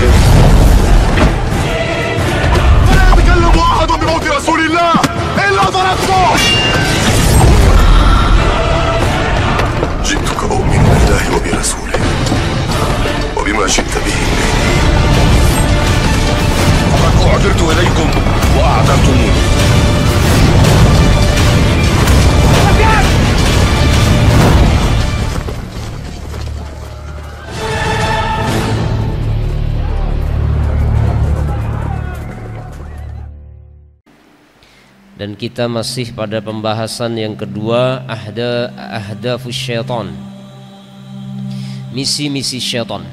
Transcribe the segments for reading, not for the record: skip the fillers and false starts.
أصحابهم فلا يتكلم أحد بموت رسول الله إلا ضربته. جئتك أؤمن بالله وبرسوله وبما شئت به فقد أعذرت إليكم وأعذرتموني. Dan kita masih pada pembahasan yang kedua, ahdafus syaitan, misi-misi syaitan.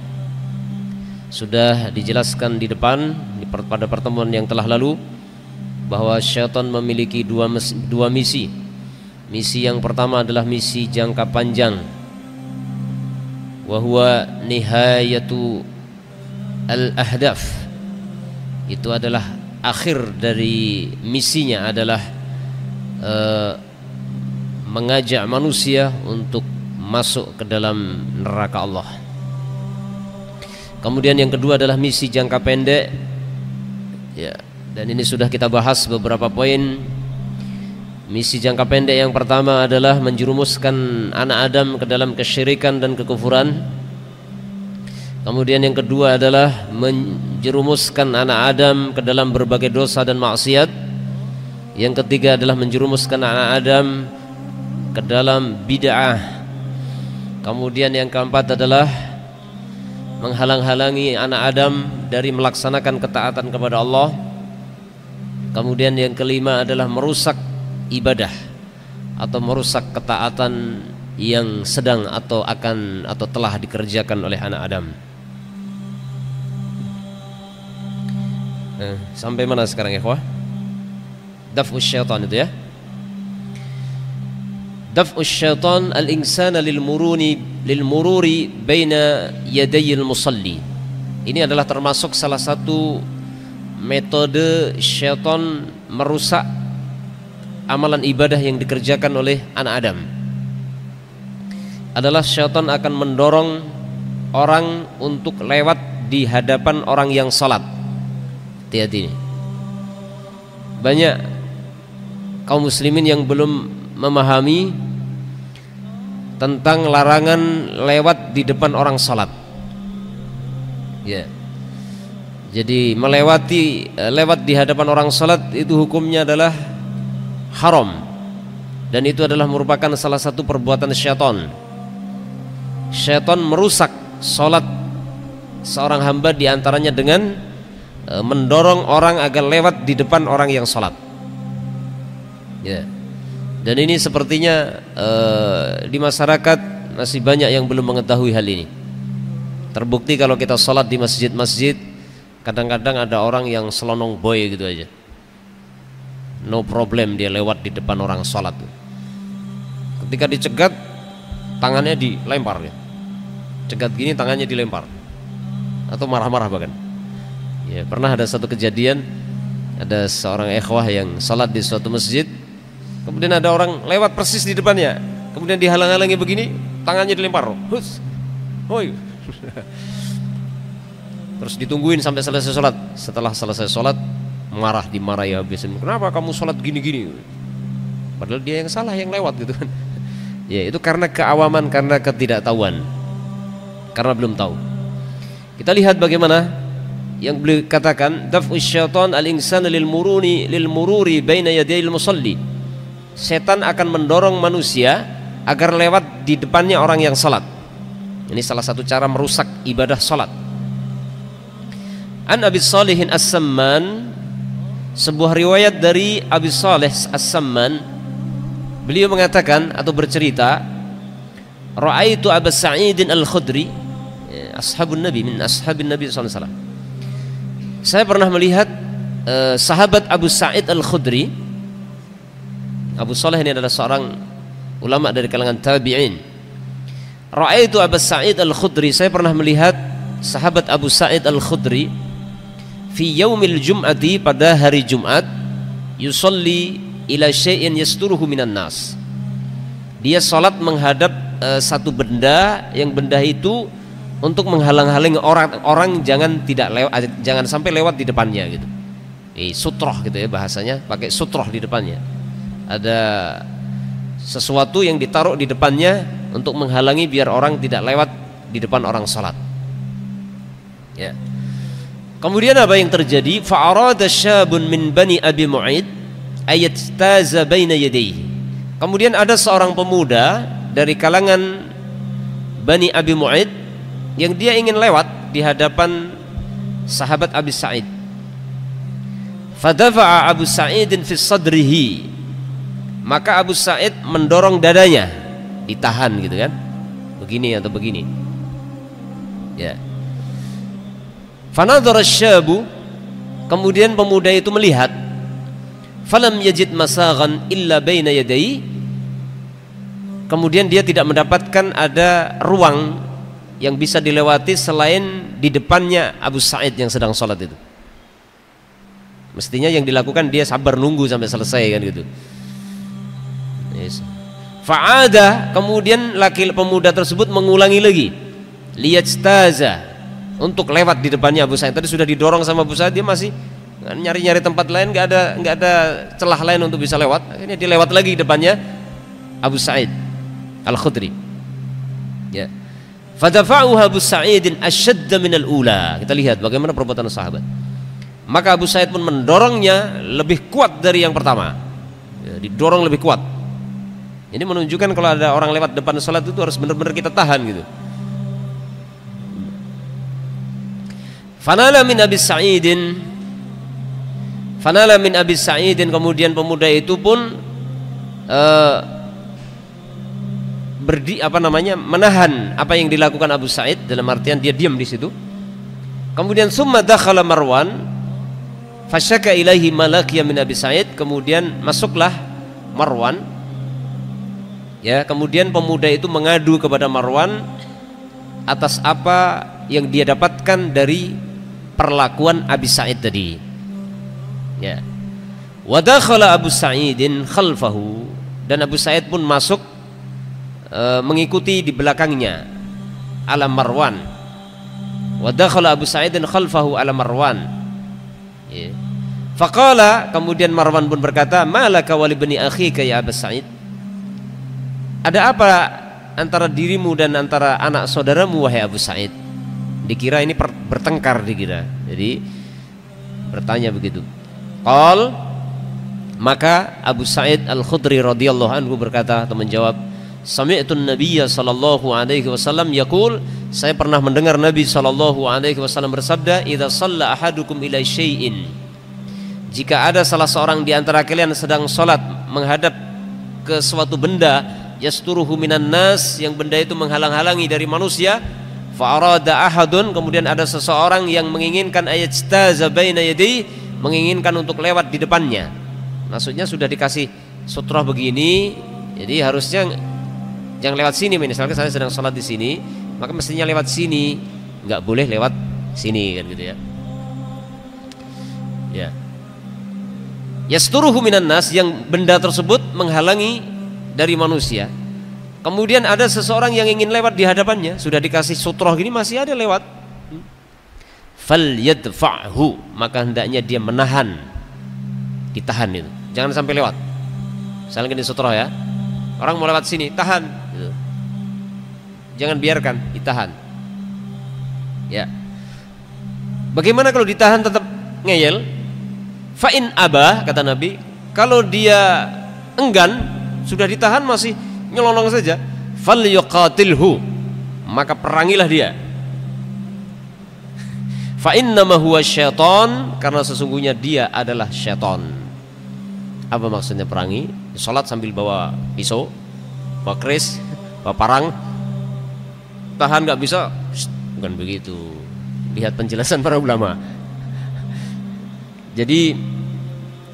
Sudah dijelaskan di depan pada pertemuan yang telah lalu bahwa syaitan memiliki dua misi. Misi yang pertama adalah misi jangka panjang, wa huwa nihayatu al-ahdaf. Itu adalah akhir dari misinya adalah mengajak manusia untuk masuk ke dalam neraka Allah. Kemudian yang kedua adalah misi jangka pendek ya, dan ini sudah kita bahas beberapa poin. Misi jangka pendek yang pertama adalah menjerumuskan anak Adam ke dalam kesyirikan dan kekufuran. Kemudian yang kedua adalah menjerumuskan anak Adam ke dalam berbagai dosa dan maksiat. Yang ketiga adalah menjerumuskan anak Adam ke dalam bid'ah. Kemudian yang keempat adalah menghalang-halangi anak Adam dari melaksanakan ketaatan kepada Allah. Kemudian yang kelima adalah merusak ibadah atau merusak ketaatan yang sedang atau telah dikerjakan oleh anak Adam. Sampai mana sekarang ikhwah? Daf'us syaitan itu ya. Daf'us syaitan al-insana lil mururi baina yadayil musalli. Ini adalah termasuk salah satu metode syaitan merusak amalan ibadah yang dikerjakan oleh anak Adam. Adalah syaitan akan mendorong orang untuk lewat di hadapan orang yang salat. Hati-hati ini. Banyak kaum muslimin yang belum memahami tentang larangan lewat di depan orang salat. Ya. Jadi lewat di hadapan orang salat itu hukumnya adalah haram, dan itu adalah merupakan salah satu perbuatan syaitan. Syaitan merusak salat seorang hamba diantaranya dengan mendorong orang agar lewat di depan orang yang salat. Ya. Dan ini sepertinya di masyarakat masih banyak yang belum mengetahui hal ini. Terbukti kalau kita salat di masjid-masjid, kadang-kadang ada orang yang selonong boy gitu aja. No problem dia lewat di depan orang salat. Ketika dicegat, tangannya dilempar ya. Cegat gini tangannya dilempar. Atau marah-marah bahkan. Ya, pernah ada satu kejadian, ada seorang ikhwah yang salat di suatu masjid, kemudian ada orang lewat persis di depannya, kemudian dihalang-halangi begini, tangannya dilempar. Hus, hoi. Terus ditungguin sampai selesai salat. Setelah selesai salat, dimarahi habisin. Kenapa kamu salat gini-gini? Padahal dia yang salah, yang lewat gitu kan. Ya, itu karena keawaman, karena ketidaktahuan, karena belum tahu. Kita lihat bagaimana yang beliau katakan, daf'us syaitan al-insana lil mururi baina yadayil musalli. Setan akan mendorong manusia agar lewat di depannya orang yang salat. Ini salah satu cara merusak ibadah salat. An Abi Salihin As-Samman, sebuah riwayat dari Abi Salih As-Samman, beliau mengatakan atau bercerita, ra'aitu Abu Sa'id Al-Khudri, ashabun Nabi, min ashabin Nabi sallallahu alaihi wasallam. Saya pernah melihat sahabat Abu Sa'id Al-Khudri. Abu Salih ini adalah seorang ulama dari kalangan tabi'in. Ra'aitu Abu Sa'id Al-Khudri, saya pernah melihat sahabat Abu Sa'id Al-Khudri fi yaumil jum'ati, pada hari Jumat, yusalli ila syai'in yasturuhu minan nas. Dia salat menghadap satu benda, yang benda itu untuk menghalang-halangi orang jangan sampai lewat di depannya gitu. Sutroh gitu ya bahasanya, pakai sutroh di depannya. Ada sesuatu yang ditaruh di depannya untuk menghalangi biar orang tidak lewat di depan orang salat. Ya. Kemudian apa yang terjadi? Fa'arada syabun min bani Abi Mu'aid ayataza baina yadayhi. Kemudian ada seorang pemuda dari kalangan Bani Abi Mu'aid yang dia ingin lewat di hadapan sahabat Abi Sa'id. Fadafa'a Abu Sa'idin fi sadrihi. Maka Abu Sa'id mendorong dadanya, ditahan gitu kan. Begini atau begini. Ya. Fanadhara syabu, kemudian pemuda itu melihat, falam yajid masaghan illa baina yadayhi. Kemudian dia tidak mendapatkan ada ruang yang bisa dilewati selain di depannya Abu Sa'id yang sedang sholat itu. Mestinya yang dilakukan dia sabar nunggu sampai selesai kan gitu. Yes. Fa'ada, kemudian laki pemuda tersebut mengulangi lagi, liyajtaza, untuk lewat di depannya Abu Sa'id. Tadi sudah didorong sama Abu Sa'id, dia masih nyari-nyari tempat lain, nggak ada celah lain untuk bisa lewat. Akhirnya dia lewat lagi di depannya Abu Sa'id Al-Khudri. Ya. Fadafa'uhu Abu Sa'idin asyadda minal ula. Kita lihat bagaimana perbuatan sahabat. Maka Abu Sa'id pun mendorongnya lebih kuat dari yang pertama. Ya, didorong lebih kuat. Ini menunjukkan kalau ada orang lewat depan salat itu harus benar-benar kita tahan gitu. Fanala min Abi Sa'idin, kemudian pemuda itu pun menahan apa yang dilakukan Abu Sa'id, dalam artian dia diam di situ. Kemudian summa dakhala Marwan fasyaka ilaihi malakiya min Abi Sa'id, kemudian masuklah Marwan. Ya, kemudian pemuda itu mengadu kepada Marwan atas apa yang dia dapatkan dari perlakuan Abi Sa'id tadi. Ya. Wa dakhala Abu Sa'idin khalfahu, dan Abu Sa'id pun masuk mengikuti di belakangnya ala Marwan. Wa dakhala Abu Sa'idin khalfahu ala Marwan. Ya. Faqala, kemudian Marwan pun berkata, malaka wa li bani akhika ya Abu Sa'id. Ada apa antara dirimu dan antara anak saudaramu wahai Abu Sa'id? Dikira ini bertengkar dikira. Jadi bertanya begitu. Qal, maka Abu Sa'id Al-Khudri radhiyallahu anhu berkata atau menjawab, sami'tu an-nabiyya sallallahu alaihi wasallam yaqul, saya pernah mendengar Nabi sallallahu alaihi wasallam bersabda, idza shalla ahadukum ila syai'in, jika ada salah seorang di antara kalian sedang salat menghadap ke suatu benda, yasturuhu minan nas, yang benda itu menghalang-halangi dari manusia, fa arada ahadun, kemudian ada seseorang yang menginginkan ayajtaza baina yadayhi, menginginkan untuk lewat di depannya. Maksudnya sudah dikasih sutroh begini, jadi harusnya jangan lewat sini. Misalkan saya sedang sholat di sini, maka mestinya lewat sini, nggak boleh lewat sini kan gitu ya. Ya. Yasturuhu minan nas, yang benda tersebut menghalangi dari manusia. Kemudian ada seseorang yang ingin lewat di hadapannya, sudah dikasih sutroh gini masih ada lewat. Falyadfa'hu, maka hendaknya dia menahan, ditahan itu, jangan sampai lewat. Misalnya gini sutroh ya, orang mau lewat sini, tahan gitu. Jangan biarkan, ditahan. Ya. Bagaimana kalau ditahan tetap ngeyel? Fa'in abah, kata Nabi, kalau dia enggan, sudah ditahan masih nyelonong saja, falyuqatilhu, maka perangilah dia. Fa'innama huwa syaitan, karena sesungguhnya dia adalah syaitan. Apa maksudnya perangi? Sholat sambil bawa pisau, bawa keris, bawa parang, tahan nggak bisa, bukan begitu. Lihat penjelasan para ulama. Jadi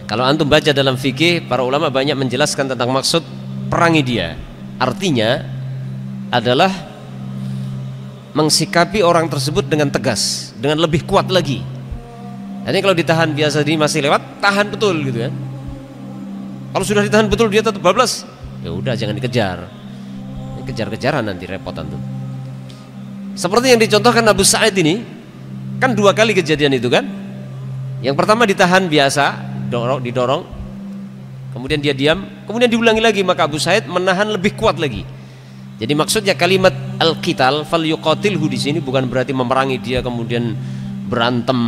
kalau antum baca dalam fikih, para ulama banyak menjelaskan tentang maksud perangi dia. Artinya adalah mengsikapi orang tersebut dengan tegas, dengan lebih kuat lagi. Jadi kalau ditahan biasa dia masih lewat, tahan betul gitu kan. Kalau sudah ditahan betul dia tetap bablas, ya udah jangan dikejar. Kejar-kejaran nanti repotan tuh. Seperti yang dicontohkan Abu Sa'id ini, kan 2 kali kejadian itu kan. Yang pertama ditahan biasa, didorong, kemudian dia diam, kemudian diulangi lagi, maka Abu Sa'id menahan lebih kuat lagi. Jadi maksudnya kalimat al-qital falyuqatilhu di sini bukan berarti memerangi dia kemudian berantem,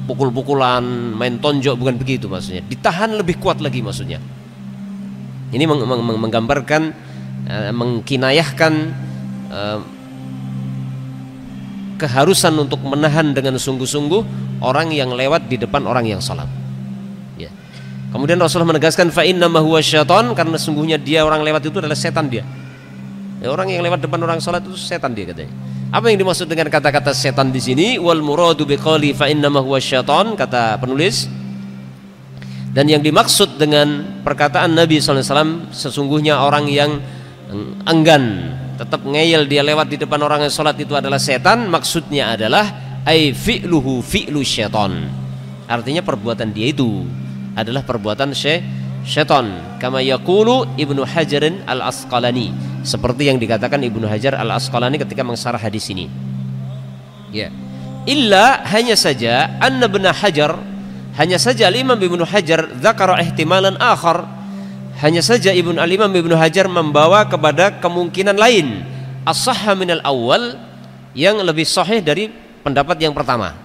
pukul-pukulan, main tonjok, bukan begitu maksudnya. Ditahan lebih kuat lagi maksudnya. Ini menggambarkan, mengkinayahkan keharusan untuk menahan dengan sungguh-sungguh orang yang lewat di depan orang yang salat. Ya. Kemudian Rasulullah menegaskan fa innama huwa syaitan, karena sungguhnya dia orang lewat itu adalah setan dia. Ya, orang yang lewat depan orang salat itu setan dia katanya. Apa yang dimaksud dengan kata-kata setan di sini? Wal muradu biqali fa innama huwa syaitan, kata penulis. Dan yang dimaksud dengan perkataan Nabi SAW, sesungguhnya orang yang enggan, tetap ngeyel dia lewat di depan orang yang salat itu adalah setan, maksudnya adalah ai fi'luhu fi'lu syaitan. Artinya perbuatan dia itu adalah perbuatan syaitan. Kama yaqulu Ibnu Hajar al-Asqalani, seperti yang dikatakan Ibnu Hajar al-Asqalani ketika mensyarah hadis ini. Ya. Illa, hanya saja anna Ibnu Hajar, hanya saja Al-Imam Ibnu Hajar dzakara ihtimalan akhar, hanya saja Al-Imam Ibnu Hajar membawa kepada kemungkinan lain, as-sahha minal awwal, yang lebih sahih dari pendapat yang pertama.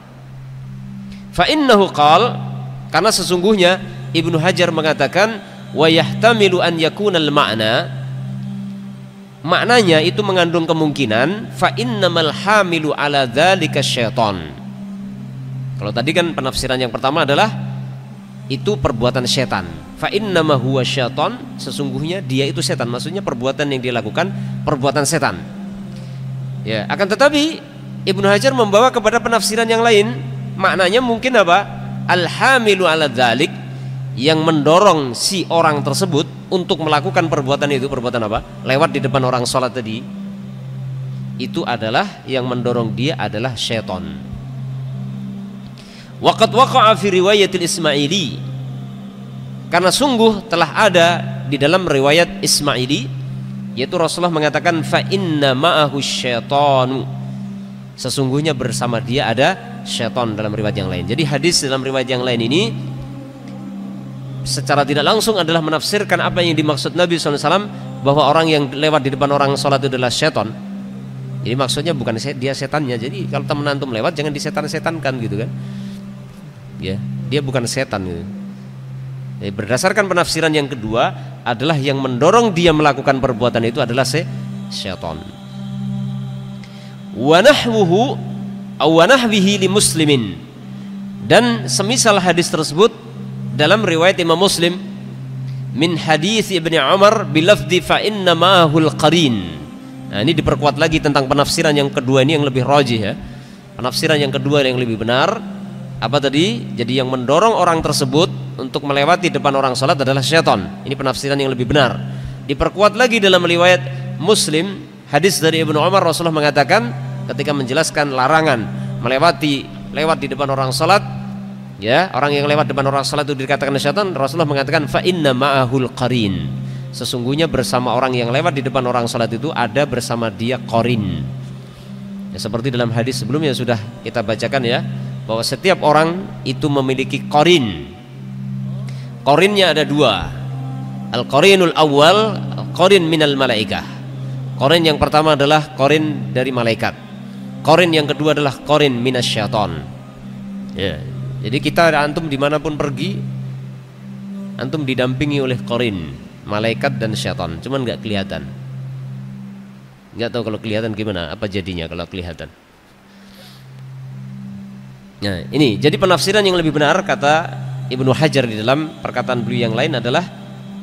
Fa innahu qala, karena sesungguhnya Ibnu Hajar mengatakan wa yahtamilu an yakunal ma'na, maknanya itu mengandung kemungkinan fa innamal hamilu ala dzalika syaitan. Kalau tadi kan penafsiran yang pertama adalah itu perbuatan setan. Fa innama huwa syaitan, sesungguhnya dia itu setan. Maksudnya perbuatan yang dia lakukan perbuatan setan. Ya, akan tetapi Ibnu Hajar membawa kepada penafsiran yang lain. Maknanya mungkin apa? Al-hamilu ala dzalik, yang mendorong si orang tersebut untuk melakukan perbuatan itu, perbuatan apa? Lewat di depan orang salat tadi. Itu adalah yang mendorong dia adalah syaitan. Waqad waqa'a fi riwayatil Ismaili, karena sungguh telah ada di dalam riwayat Ismaili, yaitu Rasulullah mengatakan fa inna ma'ahu syaitanu, sesungguhnya bersama dia ada syaitan, dalam riwayat yang lain. Jadi hadis dalam riwayat yang lain ini secara tidak langsung adalah menafsirkan apa yang dimaksud Nabi SAW, bahwa orang yang lewat di depan orang sholat itu adalah syaitan. Jadi maksudnya bukan dia setannya. Jadi kalau teman antum lewat jangan disetan-setankan gitu kan. Ya, dia bukan setan gitu. Jadi berdasarkan penafsiran yang kedua adalah yang mendorong dia melakukan perbuatan itu adalah syaitan. Wa nahwuhu aw wa nahwihi li muslimin, dan semisal hadis tersebut dalam riwayat Imam Muslim min hadis Ibnu Umar bilafzi fa inna ma'ahul qarin. Nah, ini diperkuat lagi tentang penafsiran yang kedua ini yang lebih rajih ya. Penafsiran yang kedua yang lebih benar apa tadi? Jadi yang mendorong orang tersebut untuk melewati depan orang salat adalah syaitan. Ini penafsiran yang lebih benar. Diperkuat lagi dalam riwayat Muslim hadis dari Ibnu Umar, Rasulullah mengatakan ketika menjelaskan larangan lewat di depan orang salat, ya, orang yang lewat depan orang salat itu dikatakan syaitan. Rasulullah mengatakan fa inna ma'ahul qarin, sesungguhnya bersama orang yang lewat di depan orang salat itu ada bersama dia qarin. Ya, seperti dalam hadis sebelumnya sudah kita bacakan ya, bahwa setiap orang itu memiliki qarin. Qarinnya ada dua. Al-qarinul awwal qarin minal malaikah. Qarin yang pertama adalah qarin dari malaikat. Qarin yang kedua adalah qarin minasyaiton. Ya. Jadi kita antum dimanapun pergi, antum didampingi oleh qarin, malaikat dan syaitan. Cuman nggak kelihatan. Nggak tahu kalau kelihatan gimana, apa jadinya kalau kelihatan. Nah, ini jadi penafsiran yang lebih benar kata Ibnu Hajar di dalam perkataan beliau yang lain adalah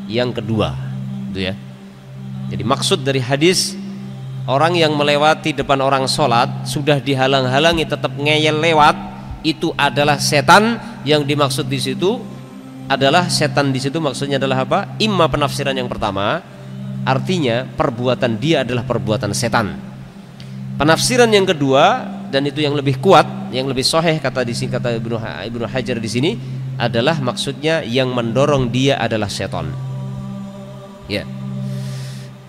yang kedua, itu ya. Jadi maksud dari hadis orang yang melewati depan orang sholat sudah dihalang-halangi tetap ngeyel lewat, itu adalah setan. Yang dimaksud di situ adalah setan di situ maksudnya adalah apa? Imma penafsiran yang pertama, artinya perbuatan dia adalah perbuatan setan. Penafsiran yang kedua, dan itu yang lebih kuat, yang lebih sahih kata di sini kata Ibnu Hajar di sini adalah maksudnya yang mendorong dia adalah setan. Ya.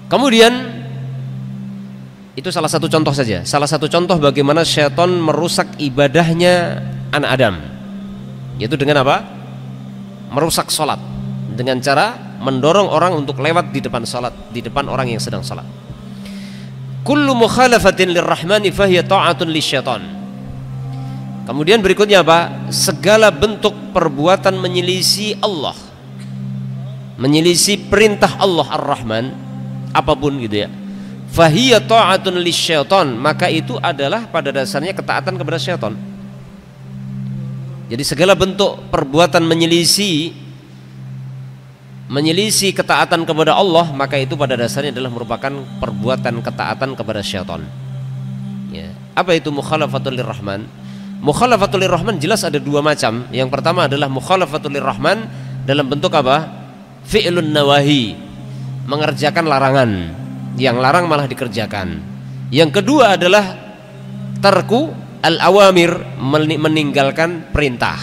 Kemudian Itu salah satu contoh saja. Salah satu contoh bagaimana syaitan merusak ibadahnya anak Adam. Yaitu dengan apa? Merusak sholat. Dengan cara mendorong orang untuk lewat di depan sholat, di depan orang yang sedang sholat. Kullu mukhalafatin lirrahmani fahiya ta'atun lisyaitan. Kemudian berikutnya apa? Segala bentuk perbuatan menyelisih Allah, menyelisih perintah Allah Ar-Rahman, apapun gitu ya, fahiya ta'atun lisyaitan, maka itu adalah pada dasarnya ketaatan kepada syaitan. Jadi segala bentuk perbuatan menyelisih ketaatan kepada Allah, maka itu pada dasarnya adalah merupakan perbuatan ketaatan kepada syaitan. Ya. Apa itu mukhalafatul lirrahman? Mukhalafatul lirrahman jelas ada dua macam. Yang pertama adalah mukhalafatul lirrahman dalam bentuk apa? Fi'lun nawahi, mengerjakan larangan, yang larang malah dikerjakan. Yang kedua adalah tarku al-awamir, meninggalkan perintah.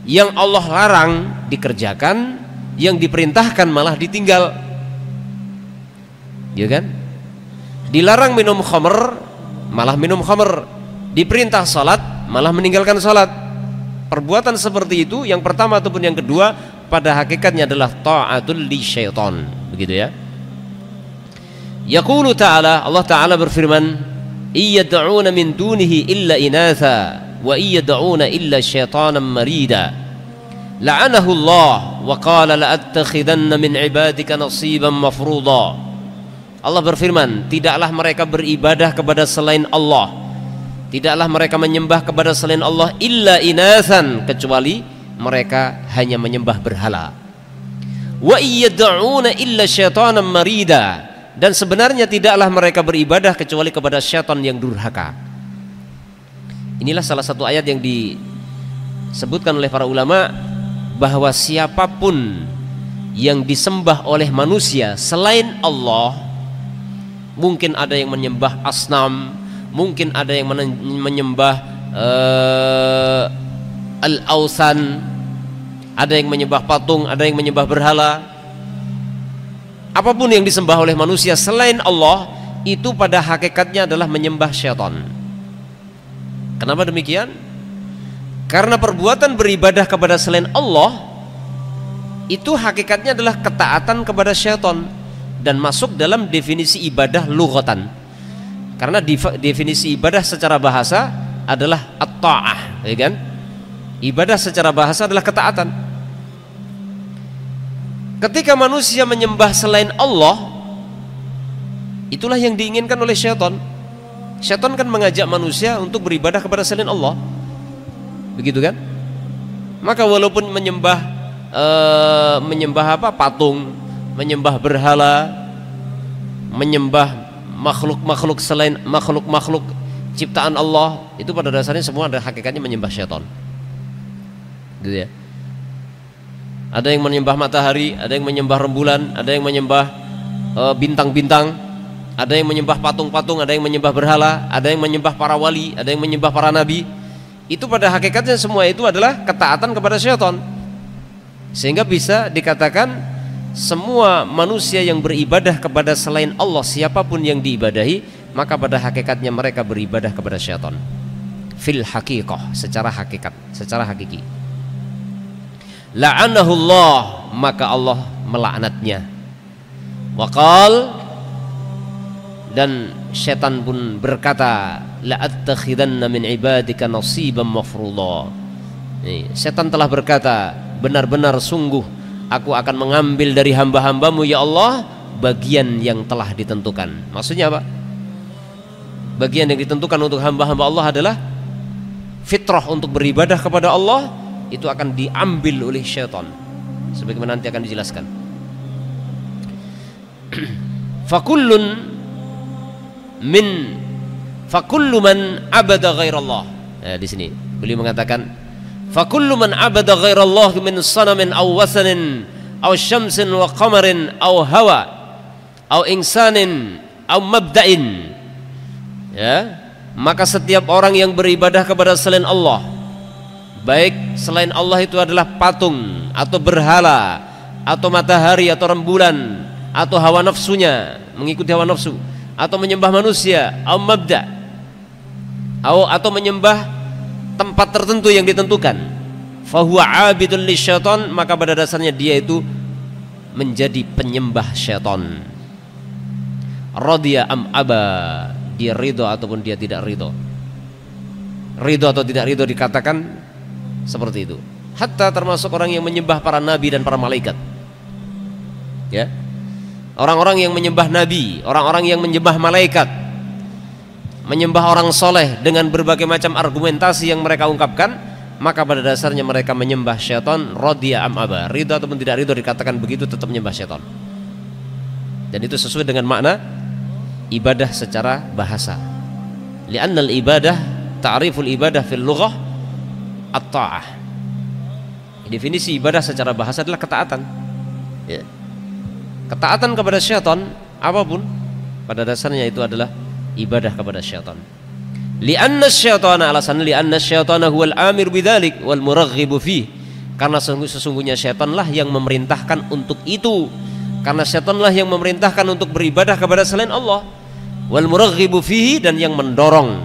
Yang Allah larang dikerjakan, yang diperintahkan malah ditinggal. Ya kan? Dilarang minum khamr, malah minum khamr. Diperintah salat, malah meninggalkan salat. Perbuatan seperti itu, yang pertama ataupun yang kedua, pada hakikatnya adalah ta'atul li syaitan. Begitu ya. Yaqulu ta'ala, Allah Ta'ala berfirman, iyyad'una min dunihi illa inatha wa iyyad'una illa syaitanan marida la'anahu Allah wa qala la'attakhidanna min ibadika nasiban mafruḍa. Allah berfirman, tidaklah mereka beribadah kepada selain Allah, tidaklah mereka menyembah kepada selain Allah illa inathan, kecuali mereka hanya menyembah berhala. Wa iyyad'una illa syaitanan marida, dan sebenarnya tidaklah mereka beribadah kecuali kepada syaitan yang durhaka. Inilah salah satu ayat yang disebutkan oleh para ulama, bahwa siapapun yang disembah oleh manusia selain Allah, mungkin ada yang menyembah asnam, mungkin ada yang menyembah al-awsan, ada yang menyembah patung, ada yang menyembah berhala. Apapun yang disembah oleh manusia selain Allah, itu pada hakikatnya adalah menyembah syaitan. Kenapa demikian? Karena perbuatan beribadah kepada selain Allah itu hakikatnya adalah ketaatan kepada syaitan, dan masuk dalam definisi ibadah lughatan. Karena definisi ibadah secara bahasa adalah at-ta'ah, ya kan? Ibadah secara bahasa adalah ketaatan. Ketika manusia menyembah selain Allah, itulah yang diinginkan oleh syaitan. Syaitan kan mengajak manusia untuk beribadah kepada selain Allah, begitu kan? Maka walaupun menyembah apa? Patung, menyembah berhala, menyembah makhluk-makhluk selain makhluk-makhluk ciptaan Allah, itu pada dasarnya semua ada hakikatnya menyembah syaitan. Gitu ya. Ada yang menyembah matahari, ada yang menyembah rembulan, ada yang menyembah bintang-bintang, ada yang menyembah patung-patung, ada yang menyembah berhala, ada yang menyembah para wali, ada yang menyembah para nabi. Itu pada hakikatnya semua itu adalah ketaatan kepada syaitan. Sehingga bisa dikatakan semua manusia yang beribadah kepada selain Allah, siapapun yang diibadahi, maka pada hakikatnya mereka beribadah kepada syaitan. Fil haqiqah, secara hakikat, secara hakiki. La'anahu Allah, maka Allah melaknatnya. Waqal, dan syaitan pun berkata, la'attakhidanna min ibadika nasiban mafruḍa. Syaitan telah berkata, benar-benar sungguh aku akan mengambil dari hamba-hambamu ya Allah bagian yang telah ditentukan. Maksudnya apa? Bagian yang ditentukan untuk hamba-hamba Allah adalah fitrah untuk beribadah kepada Allah, itu akan diambil oleh syaitan, sebagaimana nanti akan dijelaskan. Fakullu man abada ghairallah. Di sini beliau mengatakan, fakullu man abada ghairallah min sanamin aw wasanin aw syamsin wa qamarin aw hawa aw insanin aw mabda'in. Ya, maka setiap orang yang beribadah kepada selain Allah, baik selain Allah itu adalah patung atau berhala atau matahari atau rembulan atau hawa nafsunya, mengikuti hawa nafsu, atau menyembah manusia, au mabda, atau menyembah tempat tertentu yang ditentukan, fahuwa abidun lisyaitan, maka pada dasarnya dia itu menjadi penyembah syaitan. Radiya am aba, dia ridho ataupun dia tidak ridho. Ridho atau tidak ridho dikatakan seperti itu. Hatta termasuk orang yang menyembah para nabi dan para malaikat. Ya. Orang-orang yang menyembah nabi, orang-orang yang menyembah malaikat, menyembah orang soleh dengan berbagai macam argumentasi yang mereka ungkapkan, maka pada dasarnya mereka menyembah syaitan. Radiya am aba, ridho ataupun tidak ridho dikatakan begitu, tetap menyembah syaitan. Dan itu sesuai dengan makna ibadah secara bahasa. Li'annal ibadah, ta'riful ibadah fil lughah at-ta'ah. Definisi ibadah secara bahasa adalah ketaatan. Ya. Ketaatan kepada syaitan apapun pada dasarnya itu adalah ibadah kepada syaitan. Li'anna syaitana, alasan li'anna syaitana huwal amir bidzalik wal muraghibu fih. Karena sesungguhnya syaitanlah yang memerintahkan untuk itu. Karena syaitanlah yang memerintahkan untuk beribadah kepada selain Allah. Wal muraghibu fihi, dan yang mendorong,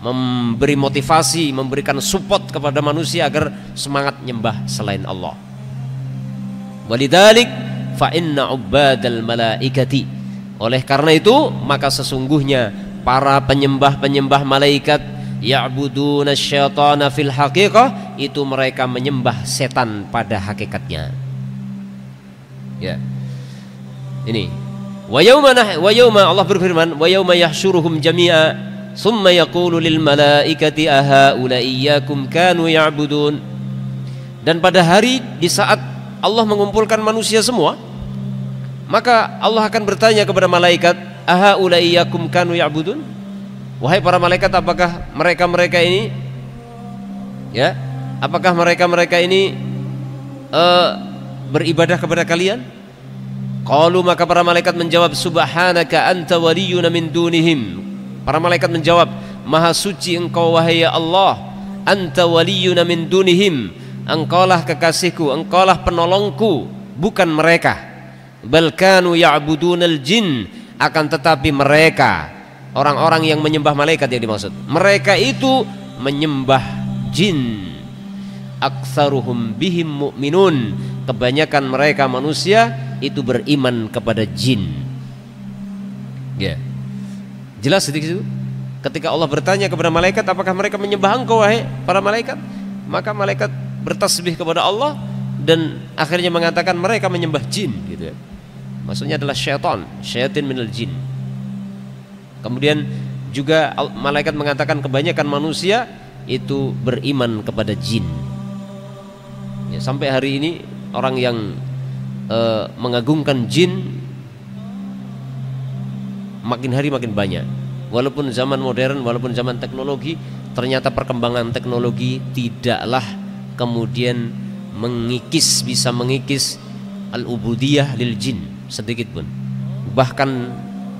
memberi motivasi, memberikan support kepada manusia agar semangat nyembah selain Allah. Walidzalik fa inna ubadal malaikati, oleh karena itu maka sesungguhnya para penyembah-penyembah malaikat, ya'buduna syaitana fil haqiqah, itu mereka menyembah setan pada hakikatnya. Ya. Ini wa yauma Allah berfirman, wa yauma yahsyuruhum jami'a summa yaqulu lil malaikati ahaula iyyakum kanu ya'budun. Dan pada hari di saat Allah mengumpulkan manusia semua, maka Allah akan bertanya kepada malaikat, ahaula iyyakum kanu ya'budun, wahai para malaikat, apakah mereka-mereka ini, ya, apakah mereka-mereka ini beribadah kepada kalian? Qalu, maka para malaikat menjawab, subhanaka anta waliyuna min dunihim. Para malaikat menjawab, maha suci engkau wahai Allah, anta waliyuna min dunihim, engkaulah kekasihku, engkaulah penolongku, bukan mereka. Bal kanu ya'budunal jin, akan tetapi mereka, orang-orang yang menyembah malaikat yang dimaksud, mereka itu menyembah jin. Aktsaruhum bihim mu'minun, kebanyakan mereka manusia itu beriman kepada jin. Ya. Jelas sedikit itu. Ketika Allah bertanya kepada malaikat, apakah mereka menyembah engkau wahai para malaikat? Maka malaikat bertasbih kepada Allah dan akhirnya mengatakan mereka menyembah jin, gitu ya. Maksudnya adalah syaitan, syaitin minal jin. Kemudian juga malaikat mengatakan kebanyakan manusia itu beriman kepada jin. Ya, sampai hari ini orang yang mengagungkan jin makin hari makin banyak. Walaupun zaman modern, walaupun zaman teknologi, ternyata perkembangan teknologi tidaklah kemudian bisa mengikis al-ubudiyah lil jin sedikit pun. Bahkan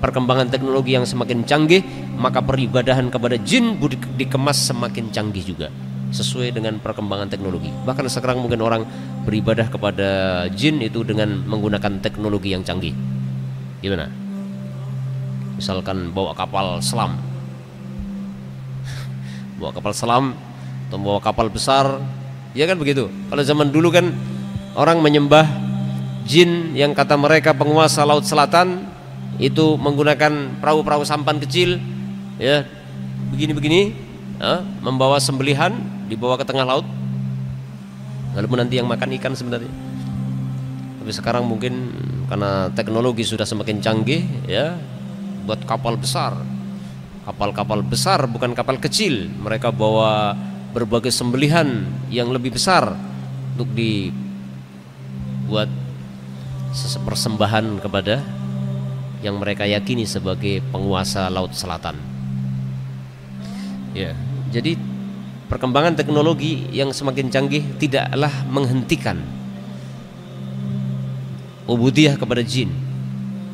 perkembangan teknologi yang semakin canggih, maka peribadahan kepada jin dikemas semakin canggih juga sesuai dengan perkembangan teknologi. Bahkan sekarang mungkin orang beribadah kepada jin itu dengan menggunakan teknologi yang canggih. Gimana? Misalkan bawa kapal selam, bawa kapal selam atau bawa kapal besar, ya kan begitu. Kalau zaman dulu kan orang menyembah jin yang kata mereka penguasa laut selatan, itu menggunakan perahu-perahu sampan kecil, ya begini-begini, membawa sembelihan, dibawa ke tengah laut, walaupun nanti yang makan ikan sebenarnya. Tapi sekarang mungkin karena teknologi sudah semakin canggih, ya, buat kapal besar, kapal-kapal besar, bukan kapal kecil. Mereka bawa berbagai sembelihan yang lebih besar untuk dibuat persembahan kepada yang mereka yakini sebagai penguasa laut selatan. Ya, jadi perkembangan teknologi yang semakin canggih tidaklah menghentikan ubudiyah kepada jin.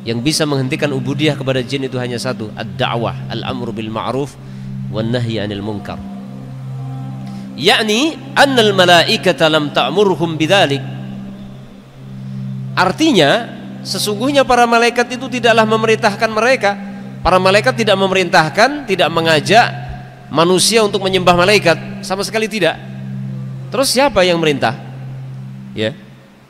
Yang bisa menghentikan ubudiyah kepada jin itu hanya satu, ad-da'wah, al-amru bil ma'ruf wan nahyi 'anil munkar. Yakni annal malaikata lam ta'murhum bidzalik. Artinya sesungguhnya para malaikat itu tidaklah memerintahkan mereka Para malaikat tidak memerintahkan, tidak mengajak manusia untuk menyembah malaikat, sama sekali tidak. Terus siapa yang merintah? Ya.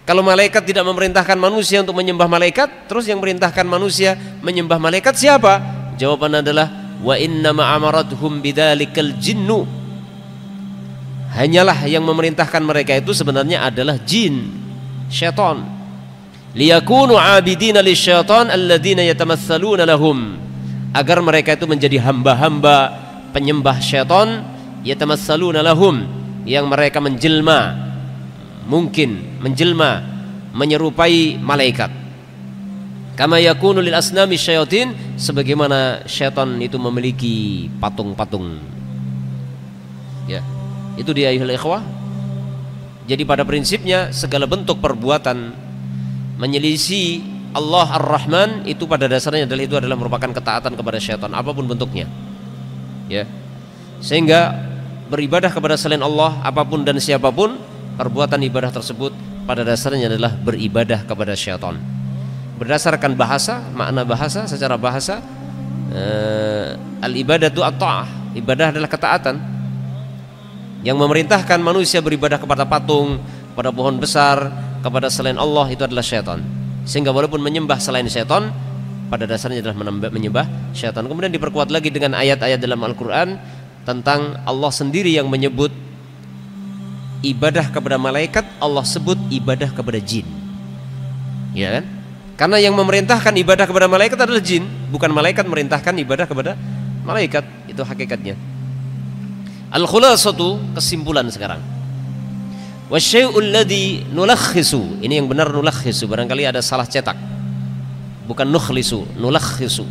Kalau malaikat tidak memerintahkan manusia untuk menyembah malaikat, terus yang merintahkan manusia menyembah malaikat siapa? Jawaban adalah wa innama amarathum bidzalikal jinnu. Hanyalah yang memerintahkan mereka itu sebenarnya adalah jin, syaitan. Liyakunu abidina lisyaitan alladzina yatamatsaluna lahum, agar mereka itu menjadi hamba-hamba penyembah syaitan, yatamatsaluna lahum, yang mereka menjelma, mungkin menjelma menyerupai malaikat. Kama yakunu lil asnami syayatin, sebagaimana syaitan itu memiliki patung-patung. Ya, itu dia ayuhal ikhwah. Jadi pada prinsipnya segala bentuk perbuatan menyelisih Allah Ar-Rahman itu pada dasarnya adalah merupakan ketaatan kepada syaitan, apapun bentuknya. Ya. Sehingga beribadah kepada selain Allah, apapun dan siapapun, perbuatan ibadah tersebut pada dasarnya adalah beribadah kepada syaitan. Berdasarkan bahasa, makna bahasa, secara bahasa, al-ibadatu at-ta'ah, ibadah adalah ketaatan. Yang memerintahkan manusia beribadah kepada patung, pada pohon besar, kepada selain Allah, itu adalah syaitan. Sehingga walaupun menyembah selain syaitan, pada dasarnya adalah menyembah syaitan. Kemudian diperkuat lagi dengan ayat-ayat dalam Al-Quran tentang Allah sendiri yang menyebut ibadah kepada malaikat, Allah sebut ibadah kepada jin. Ya kan? Karena yang memerintahkan ibadah kepada malaikat adalah jin, bukan malaikat merintahkan ibadah kepada malaikat. Itu hakikatnya. Al-khulasatu, kesimpulan sekarang. Wasyai'ul ladzi nulakhisu, ini yang benar nulakhisu, barangkali ada salah cetak, bukan nukhlisu, nulakhisu.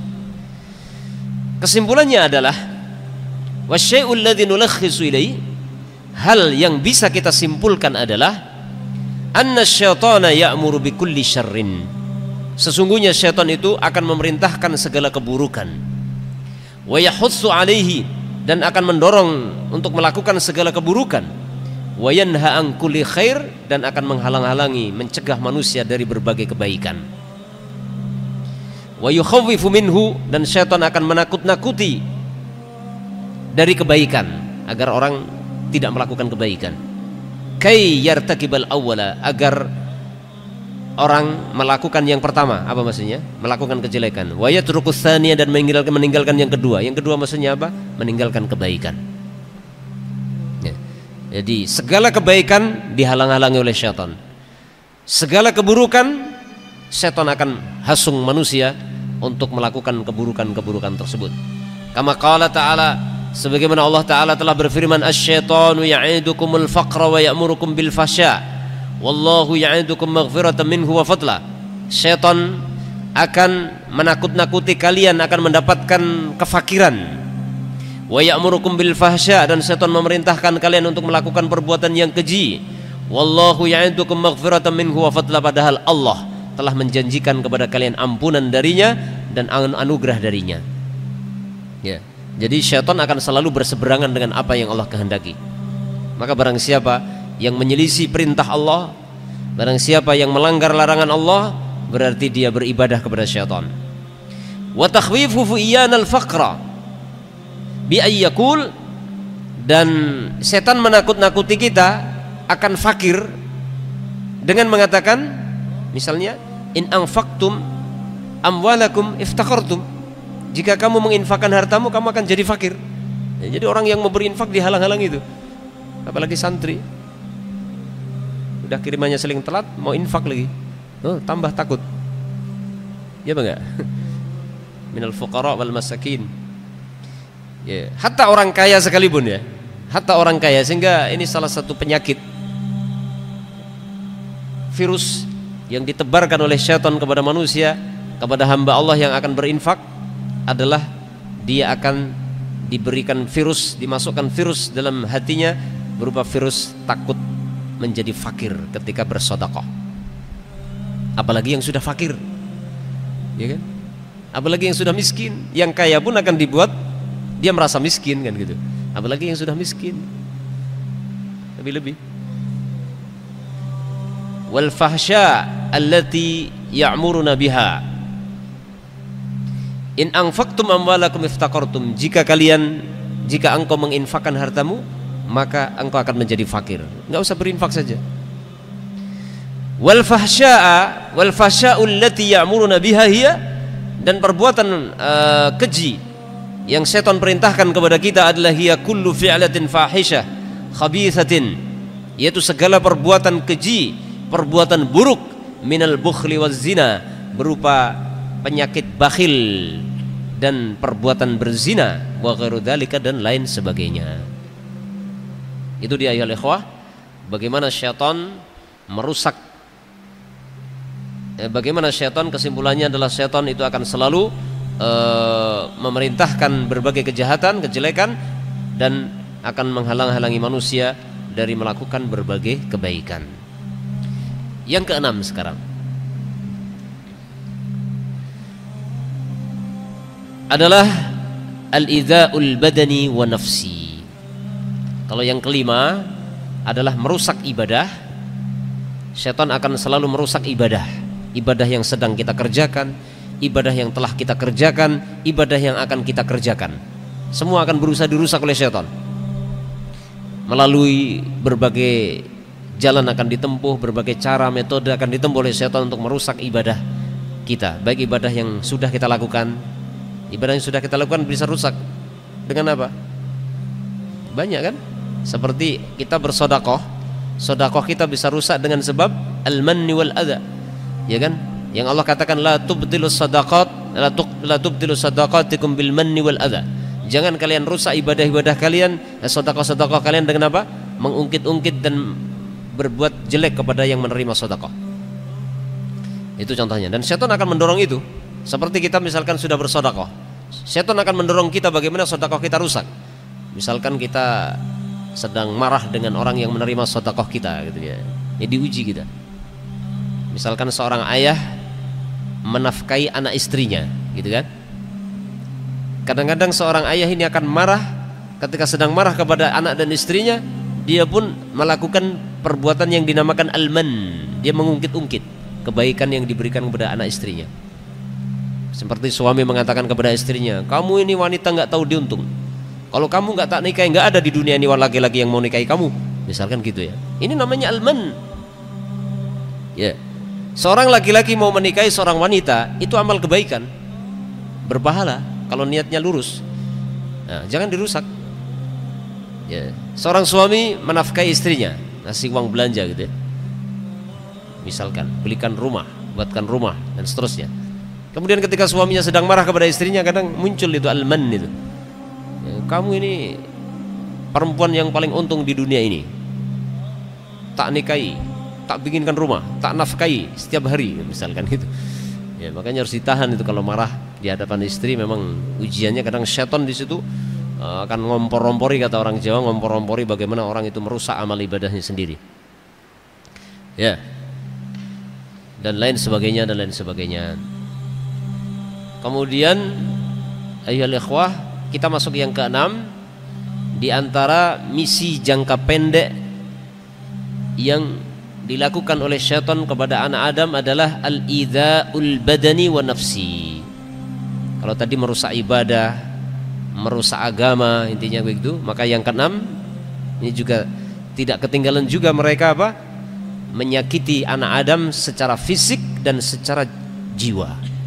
Kesimpulannya adalah wasyai'ul ladzi nulakhisu ilaihi, hal yang bisa kita simpulkan adalah anna syaitana ya'muru bikulli syarrin, sesungguhnya syaitan itu akan memerintahkan segala keburukan, wa yahussu alaihi, dan akan mendorong untuk melakukan segala keburukan, wa yanha an kulli khair, dan akan menghalang-halangi, mencegah manusia dari berbagai kebaikan, wa yukhawwifu minhu, dan syaitan akan menakut-nakuti dari kebaikan agar orang tidak melakukan kebaikan, kay yartakibal awwala, agar orang melakukan yang pertama. Apa maksudnya? Melakukan kejelekan. Wa yatrukus tsaniya, dan meninggalkan yang kedua. Yang kedua maksudnya apa? Meninggalkan kebaikan. Jadi segala kebaikan dihalang-halangi oleh syaitan. Segala keburukan, syaitan akan hasung manusia untuk melakukan keburukan-keburukan tersebut. Kama qala ta'ala, sebagaimana Allah Ta'ala telah berfirman, asy-syaitanu ya'idukumul faqra wa ya'murukum bil fahsya wallahu ya'idukum maghfiratan minhu wa fadla. Syaitan akan menakut-nakuti kalian akan mendapatkan kefakiran, wa ya'murukum bil fahsya, dan syaitan memerintahkan kalian untuk melakukan perbuatan yang keji. Wallahu ya'idukum maghfiratan minhu wa fadla, padahal Allah telah menjanjikan kepada kalian ampunan darinya dan anugerah darinya. Ya. Jadi syaitan akan selalu berseberangan dengan apa yang Allah kehendaki. Maka barang siapa yang menyelisih perintah Allah, barang siapa yang melanggar larangan Allah, berarti dia beribadah kepada syaitan. Wa takhwifu iyanal faqra bi ayyakul, dan setan menakut-nakuti kita akan fakir dengan mengatakan, misalnya, in anfaqtum amwalakum iftakhartum, jika kamu menginfakkan hartamu kamu akan jadi fakir. Ya, jadi orang yang mau berinfak dihalang-halang itu, apalagi santri, udah kirimannya seling telat mau infak lagi, tambah takut. Ya bang, minal fuqara wal masakin. Ya, hatta orang kaya sekalipun, ya, hatta orang kaya. Sehingga ini salah satu penyakit, virus yang ditebarkan oleh syaitan kepada manusia, kepada hamba Allah yang akan berinfak, adalah dia akan diberikan virus, dimasukkan virus dalam hatinya berupa virus takut menjadi fakir ketika bersedekah. Apalagi yang sudah fakir, ya kan? Apalagi yang sudah miskin. Yang kaya pun akan dibuat dia merasa miskin, kan gitu. Apalagi yang sudah miskin, lebih-lebih. Wal fahsya allati ya'muruna biha, In anfaqtum amwalakum iftaqartum, jika engkau menginfakkan hartamu, maka engkau akan menjadi fakir. Enggak usah berinfak saja. Wal fahsya'u allati ya'muruna biha hiya, dan perbuatan keji yang setan perintahkan kepada kita adalah hiya kullu fi'latin fahisyah khabithatin, yaitu segala perbuatan keji, perbuatan buruk, minal bukhli waz zina, berupa penyakit bakhil dan perbuatan berzina, wa ghairu dzalika, dan lain sebagainya. Itu dia ya ikhwah, bagaimana syaitan merusak. Bagaimana syaitan, kesimpulannya adalah syaitan itu akan selalu memerintahkan berbagai kejahatan, kejelekan, dan akan menghalang-halangi manusia dari melakukan berbagai kebaikan. Yang keenam sekarang adalah al-idza'ul badani wa nafsi. Kalau yang kelima adalah merusak ibadah. Syaitan akan selalu merusak ibadah yang sedang kita kerjakan, ibadah yang telah kita kerjakan, ibadah yang akan kita kerjakan. Semua akan berusaha dirusak oleh syaitan. Melalui berbagai jalan akan ditempuh, berbagai cara, metode akan ditempuh oleh syaitan untuk merusak ibadah kita. Baik ibadah yang sudah kita lakukan. Ibadah yang sudah kita lakukan bisa rusak dengan apa? Banyak kan? Seperti kita bersodakoh, sodakoh kita bisa rusak dengan sebab al-manni wal adha, ya kan? Yang Allah katakan la tubtilu sadaqat, la tubtilu sadaqatikum bil manni wal adha. Jangan kalian rusak ibadah-ibadah kalian, sodakoh-sodakoh kalian dengan apa? Mengungkit-ungkit dan berbuat jelek kepada yang menerima sodakoh. Itu contohnya. Dan syaitan akan mendorong itu. Seperti kita misalkan sudah bersodakoh, syaitan akan mendorong kita bagaimana sodakoh kita rusak. Misalkan kita sedang marah dengan orang yang menerima sodakoh kita, gitu ya. Ini diuji kita. Misalkan seorang ayah menafkahi anak istrinya, gitu kan. Kadang-kadang seorang ayah ini akan marah. Ketika sedang marah kepada anak dan istrinya, dia pun melakukan perbuatan yang dinamakan al-man. Dia mengungkit-ungkit kebaikan yang diberikan kepada anak istrinya. Seperti suami mengatakan kepada istrinya, kamu ini wanita nggak tahu diuntung. Kalau kamu nggak tak nikahi, nggak ada di dunia ini laki-laki yang mau nikahi kamu. Misalkan gitu ya. Ini namanya al-man. Ya. Seorang laki-laki mau menikahi seorang wanita, itu amal kebaikan, berpahala kalau niatnya lurus. Nah, jangan dirusak. Ya. Seorang suami menafkahi istrinya, ngasih uang belanja gitu ya. Misalkan belikan rumah, buatkan rumah dan seterusnya. Kemudian ketika suaminya sedang marah kepada istrinya, kadang muncul itu al-man itu. Ya, kamu ini perempuan yang paling untung di dunia ini. Tak nikahi, tak bikinkan rumah, tak nafkahi setiap hari, misalkan gitu. Ya, makanya harus ditahan itu kalau marah di hadapan istri. Memang ujiannya kadang syaitan di situ akan ngompor-ngompori, kata orang Jawa, ngompor-ngompori bagaimana orang itu merusak amal ibadahnya sendiri. Ya. Dan lain sebagainya dan lain sebagainya. Kemudian ayyuhal ikhwah, kita masuk yang keenam. Di antara misi jangka pendek yang dilakukan oleh syaitan kepada anak Adam adalah al-idza'ul badani wa nafsi. Kalau tadi merusak ibadah, merusak agama, intinya begitu, maka yang keenam ini juga tidak ketinggalan juga mereka apa? Menyakiti anak Adam secara fisik dan secara jiwa.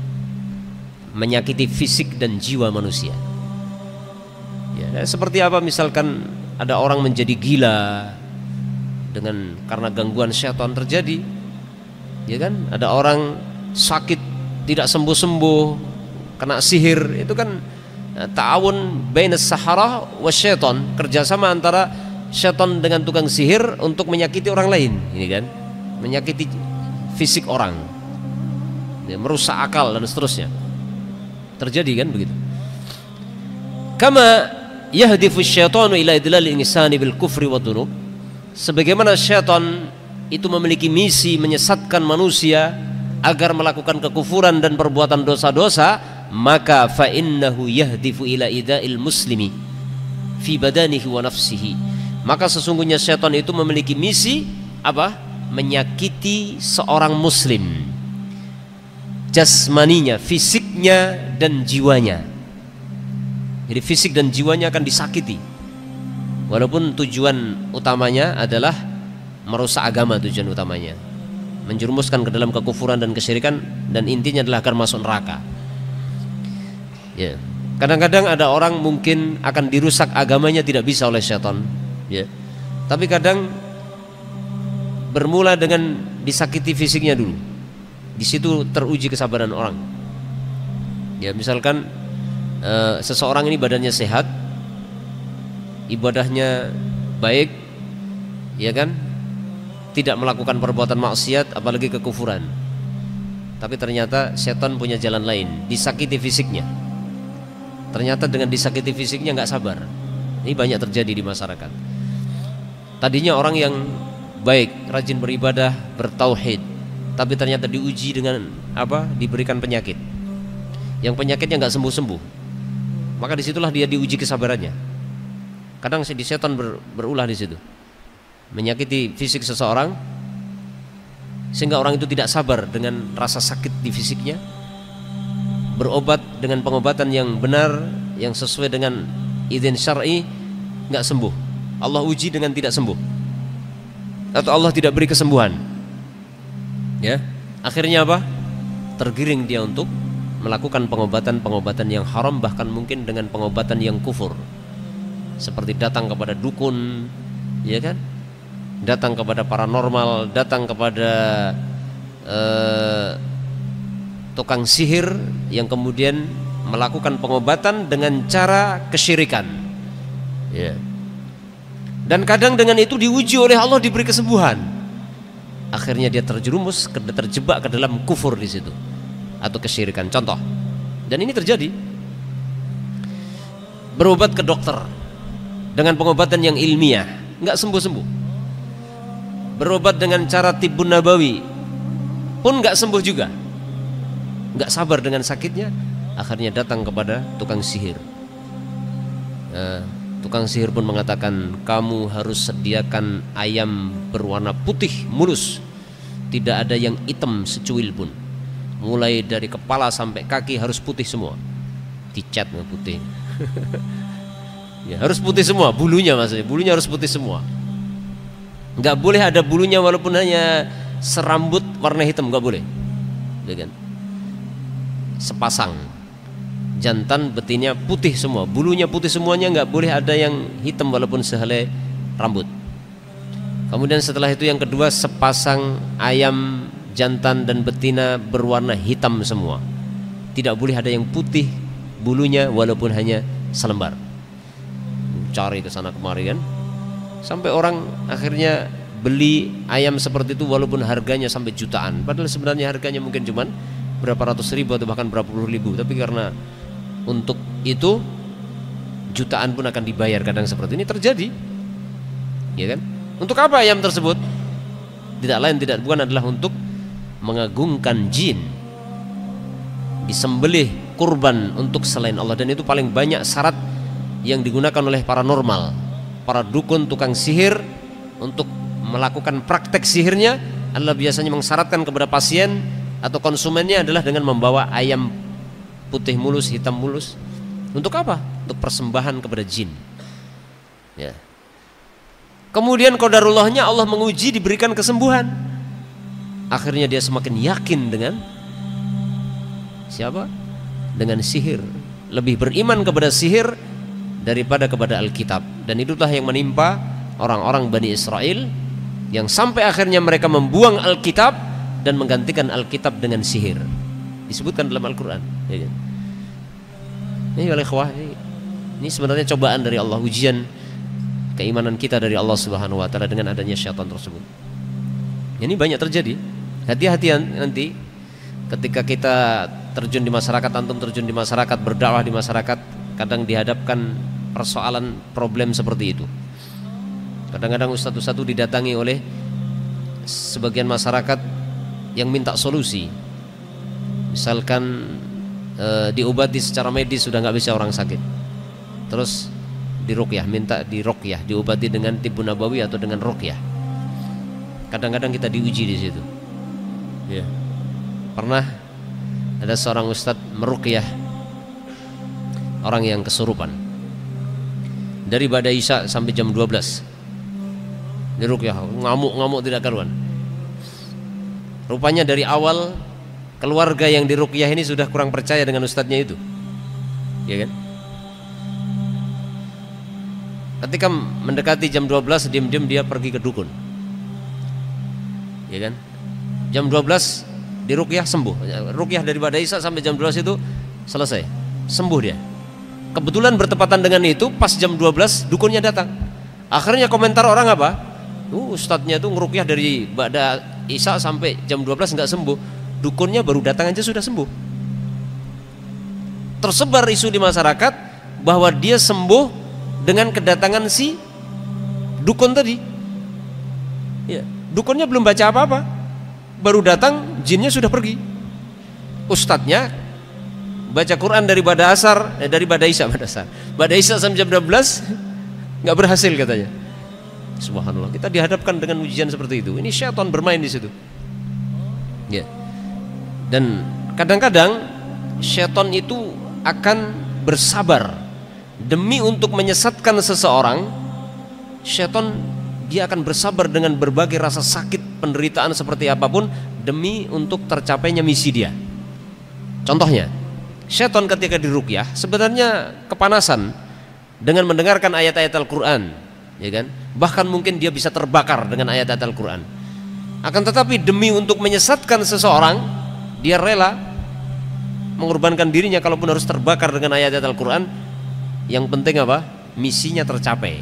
Menyakiti fisik dan jiwa manusia. Ya, seperti apa? Misalkan ada orang menjadi gila karena gangguan syaitan terjadi, ya kan? Ada orang sakit tidak sembuh-sembuh, kena sihir, itu kan ta'awun bainas sahara wasyaitan, kerjasama antara syaitan dengan tukang sihir untuk menyakiti orang lain, ini kan? Menyakiti fisik orang, ya, merusak akal dan seterusnya. Terjadi kan begitu. Kama yahdifu syaitanu ila idlalil insani bil kufri wa dzunub. Sebagaimana syaitan itu memiliki misi menyesatkan manusia agar melakukan kekufuran dan perbuatan dosa-dosa, maka fa innahu yahdifu ila ida'il muslimi fi badanihi wa nafsihi. Maka sesungguhnya syaitan itu memiliki misi apa? Menyakiti seorang muslim jasmaninya, fisiknya dan jiwanya. Jadi fisik dan jiwanya akan disakiti, walaupun tujuan utamanya adalah merusak agama. Tujuan utamanya menjerumuskan ke dalam kekufuran dan kesyirikan, dan intinya adalah agar masuk neraka. Ya. Kadang-kadang ada orang mungkin akan dirusak agamanya tidak bisa oleh syaitan, ya. Tapi kadang bermula dengan disakiti fisiknya dulu. Di situ teruji kesabaran orang. Ya, misalkan seseorang ini badannya sehat, ibadahnya baik, ya kan, tidak melakukan perbuatan maksiat apalagi kekufuran. Tapi ternyata setan punya jalan lain, disakiti fisiknya. Ternyata dengan disakiti fisiknya nggak sabar. Ini banyak terjadi di masyarakat. Tadinya orang yang baik, rajin beribadah, bertauhid, tapi ternyata diuji dengan apa? Diberikan penyakit. Yang penyakitnya nggak sembuh-sembuh. Maka disitulah dia diuji kesabarannya. Kadang di setan berulah di situ, menyakiti fisik seseorang sehingga orang itu tidak sabar dengan rasa sakit di fisiknya. Berobat dengan pengobatan yang benar, yang sesuai dengan izin syar'i, nggak sembuh. Allah uji dengan tidak sembuh, atau Allah tidak beri kesembuhan. Ya, akhirnya apa? Tergiring dia untuk melakukan pengobatan-pengobatan yang haram, bahkan mungkin dengan pengobatan yang kufur, seperti datang kepada dukun, ya kan? Datang kepada paranormal, datang kepada tukang sihir yang kemudian melakukan pengobatan dengan cara kesyirikan, ya. Dan kadang dengan itu diuji oleh Allah, diberi kesembuhan. Akhirnya dia terjerumus, terjebak ke dalam kufur di situ atau kesyirikan. Contoh, dan ini terjadi. Berobat ke dokter dengan pengobatan yang ilmiah, nggak sembuh-sembuh. Berobat dengan cara tibun nabawi pun nggak sembuh juga. Nggak sabar dengan sakitnya, akhirnya datang kepada tukang sihir. Tukang sihir pun mengatakan, kamu harus sediakan ayam berwarna putih mulus, tidak ada yang hitam secuil pun, mulai dari kepala sampai kaki harus putih semua, dicat nggak putih. Ya, harus putih semua, bulunya maksudnya, bulunya harus putih semua. Nggak boleh ada bulunya walaupun hanya serambut warna hitam, nggak boleh, ya kan? Sepasang jantan betinnya putih semua, bulunya putih semuanya, nggak boleh ada yang hitam walaupun sehelai rambut. Kemudian setelah itu yang kedua, sepasang ayam jantan dan betina berwarna hitam semua, tidak boleh ada yang putih bulunya walaupun hanya selembar. Cari ke sana kemari kan, sampai orang akhirnya beli ayam seperti itu walaupun harganya sampai jutaan, padahal sebenarnya harganya mungkin cuman berapa ratus ribu atau bahkan berapa puluh ribu, tapi karena untuk itu jutaan pun akan dibayar. Kadang seperti ini terjadi, ya kan? Untuk apa ayam tersebut? Tidak lain tidak bukan adalah untuk mengagungkan jin, disembelih kurban untuk selain Allah. Dan itu paling banyak syarat yang digunakan oleh paranormal, para dukun, tukang sihir untuk melakukan praktek sihirnya adalah biasanya mensyaratkan kepada pasien atau konsumennya adalah dengan membawa ayam putih mulus, hitam mulus. Untuk apa? Untuk persembahan kepada jin, ya. Kemudian qadarullahnya Allah menguji, diberikan kesembuhan. Akhirnya dia semakin yakin dengan siapa? Dengan sihir. Lebih beriman kepada sihir daripada kepada Alkitab. Dan itulah yang menimpa orang-orang Bani Israel, yang sampai akhirnya mereka membuang Alkitab dan menggantikan Alkitab dengan sihir. Disebutkan dalam Al-Quran, ya kan? Ini oleh ikhwah, ini sebenarnya cobaan dari Allah, ujian keimanan kita dari Allah Subhanahu wa taala dengan adanya syaitan tersebut. Ini banyak terjadi. Hati-hati nanti ketika kita terjun di masyarakat, antum terjun di masyarakat, berdakwah di masyarakat, kadang dihadapkan persoalan problem seperti itu. Kadang-kadang ustadz-ustadz itu didatangi oleh sebagian masyarakat yang minta solusi. Misalkan diobati secara medis sudah nggak bisa orang sakit, terus diruqyah, minta diruqyah, diobati dengan tibun nabawi atau dengan ruqyah. Kadang-kadang kita diuji di situ. Ya. Pernah ada seorang ustadz meruqyah orang yang kesurupan dari ba'da isya sampai jam 12. Diruqyah, ngamuk-ngamuk tidak karuan. Rupanya dari awal keluarga yang diruqyah ini sudah kurang percaya dengan ustadznya itu, ya kan? Ketika mendekati jam 12, diam-diam dia pergi ke dukun, ya kan? Jam 12 diruqyah sembuh. Ruqyah dari ba'da isya sampai jam 12 itu selesai, sembuh dia. Kebetulan bertepatan dengan itu, pas jam 12 dukunnya datang. Akhirnya komentar orang apa? Ustadznya itu ngeruqyah dari ba'da isya sampai jam 12 nggak sembuh. Dukunnya baru datang aja sudah sembuh. Tersebar isu di masyarakat bahwa dia sembuh dengan kedatangan si dukun tadi. Ya, dukunnya belum baca apa-apa, baru datang jinnya sudah pergi. Ustadznya baca Quran dari ba'da isya sampai jam 12 nggak berhasil katanya. Subhanallah, kita dihadapkan dengan ujian seperti itu. Ini syaitan bermain di situ. Ya. Dan kadang-kadang syaitan itu akan bersabar demi untuk menyesatkan seseorang. Syaitan dia akan bersabar dengan berbagai rasa sakit, penderitaan seperti apapun demi untuk tercapainya misi dia. Contohnya, syaitan ketika diruqyah sebenarnya kepanasan dengan mendengarkan ayat-ayat Al-Quran, ya kan? Bahkan mungkin dia bisa terbakar dengan ayat-ayat Al-Quran. Akan tetapi demi untuk menyesatkan seseorang, dia rela mengorbankan dirinya kalaupun harus terbakar dengan ayat-ayat Al-Quran. Yang penting apa? Misinya tercapai,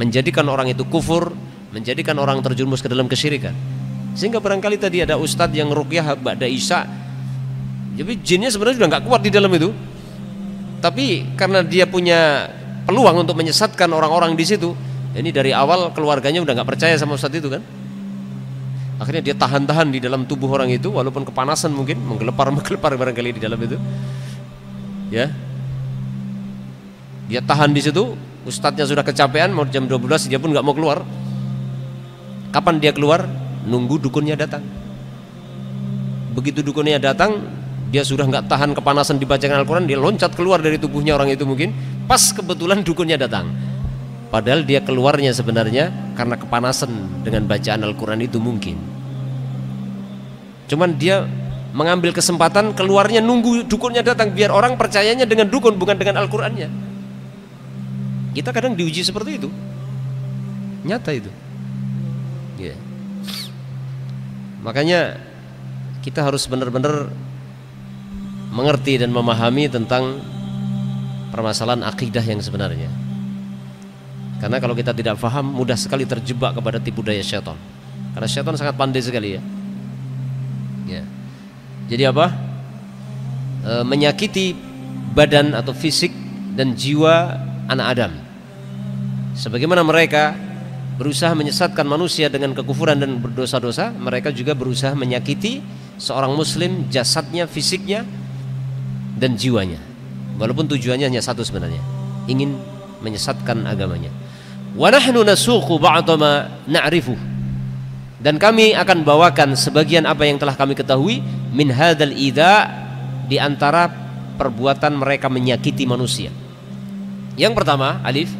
menjadikan orang itu kufur, menjadikan orang terjerumus ke dalam kesyirikan. Sehingga barangkali tadi ada ustadz yang ruqyah ba'da isya, jadi jinnya sebenarnya sudah nggak kuat di dalam itu, tapi karena dia punya peluang untuk menyesatkan orang-orang di situ, ini dari awal keluarganya udah nggak percaya sama ustadz itu kan. Akhirnya dia tahan-tahan di dalam tubuh orang itu, walaupun kepanasan mungkin, menggelepar barangkali di dalam itu, ya. Dia tahan di situ, ustadznya sudah kecapean, mau jam 12 dia pun nggak mau keluar. Kapan dia keluar? Nunggu dukunnya datang. Begitu dukunnya datang, dia sudah nggak tahan kepanasan dibacakan Al-Quran, dia loncat keluar dari tubuhnya orang itu mungkin. Pas kebetulan dukunnya datang. Padahal dia keluarnya sebenarnya karena kepanasan dengan bacaan Al-Quran itu mungkin. Cuman dia mengambil kesempatan keluarnya nunggu dukunnya datang biar orang percayanya dengan dukun bukan dengan Al-Qurannya. Kita kadang diuji seperti itu, nyata itu. Yeah. Makanya kita harus benar-benar mengerti dan memahami tentang permasalahan akidah yang sebenarnya. Karena kalau kita tidak paham, mudah sekali terjebak kepada tipu daya syaitan. Karena syaitan sangat pandai sekali ya. Ya. Jadi apa? Menyakiti badan atau fisik dan jiwa anak Adam. Sebagaimana mereka berusaha menyesatkan manusia dengan kekufuran dan berdosa-dosa, mereka juga berusaha menyakiti seorang muslim, jasadnya, fisiknya, dan jiwanya. Walaupun tujuannya hanya satu sebenarnya, ingin menyesatkan agamanya. Wa nahnu nasuqu ba'da ma na'rifu, dan kami akan bawakan sebagian apa yang telah kami ketahui min hadzal idza, di antara perbuatan mereka menyakiti manusia. Yang pertama, alif,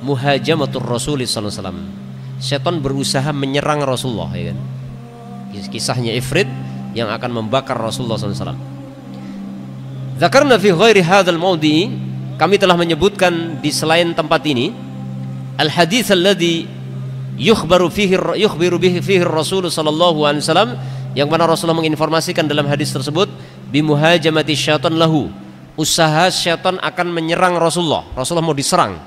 muhajamatur Rasul sallallahu alaihi wasallam. Syaitan berusaha menyerang Rasulullah, ya kan? Kisahnya Ifrit yang akan membakar Rasulullah sallallahu alaihi wasallam. Dzakarna fi ghairi hadzal maudhi, kami telah menyebutkan di selain tempat ini al-hadits alladhi yukhbiru bihi fihi Rasul sallallahu alaihi wasallam, yang mana Rasulullah menginformasikan dalam hadis tersebut bimuhajamati syaitan lahu, usaha syaitan akan menyerang Rasulullah. Rasulullah mau diserang.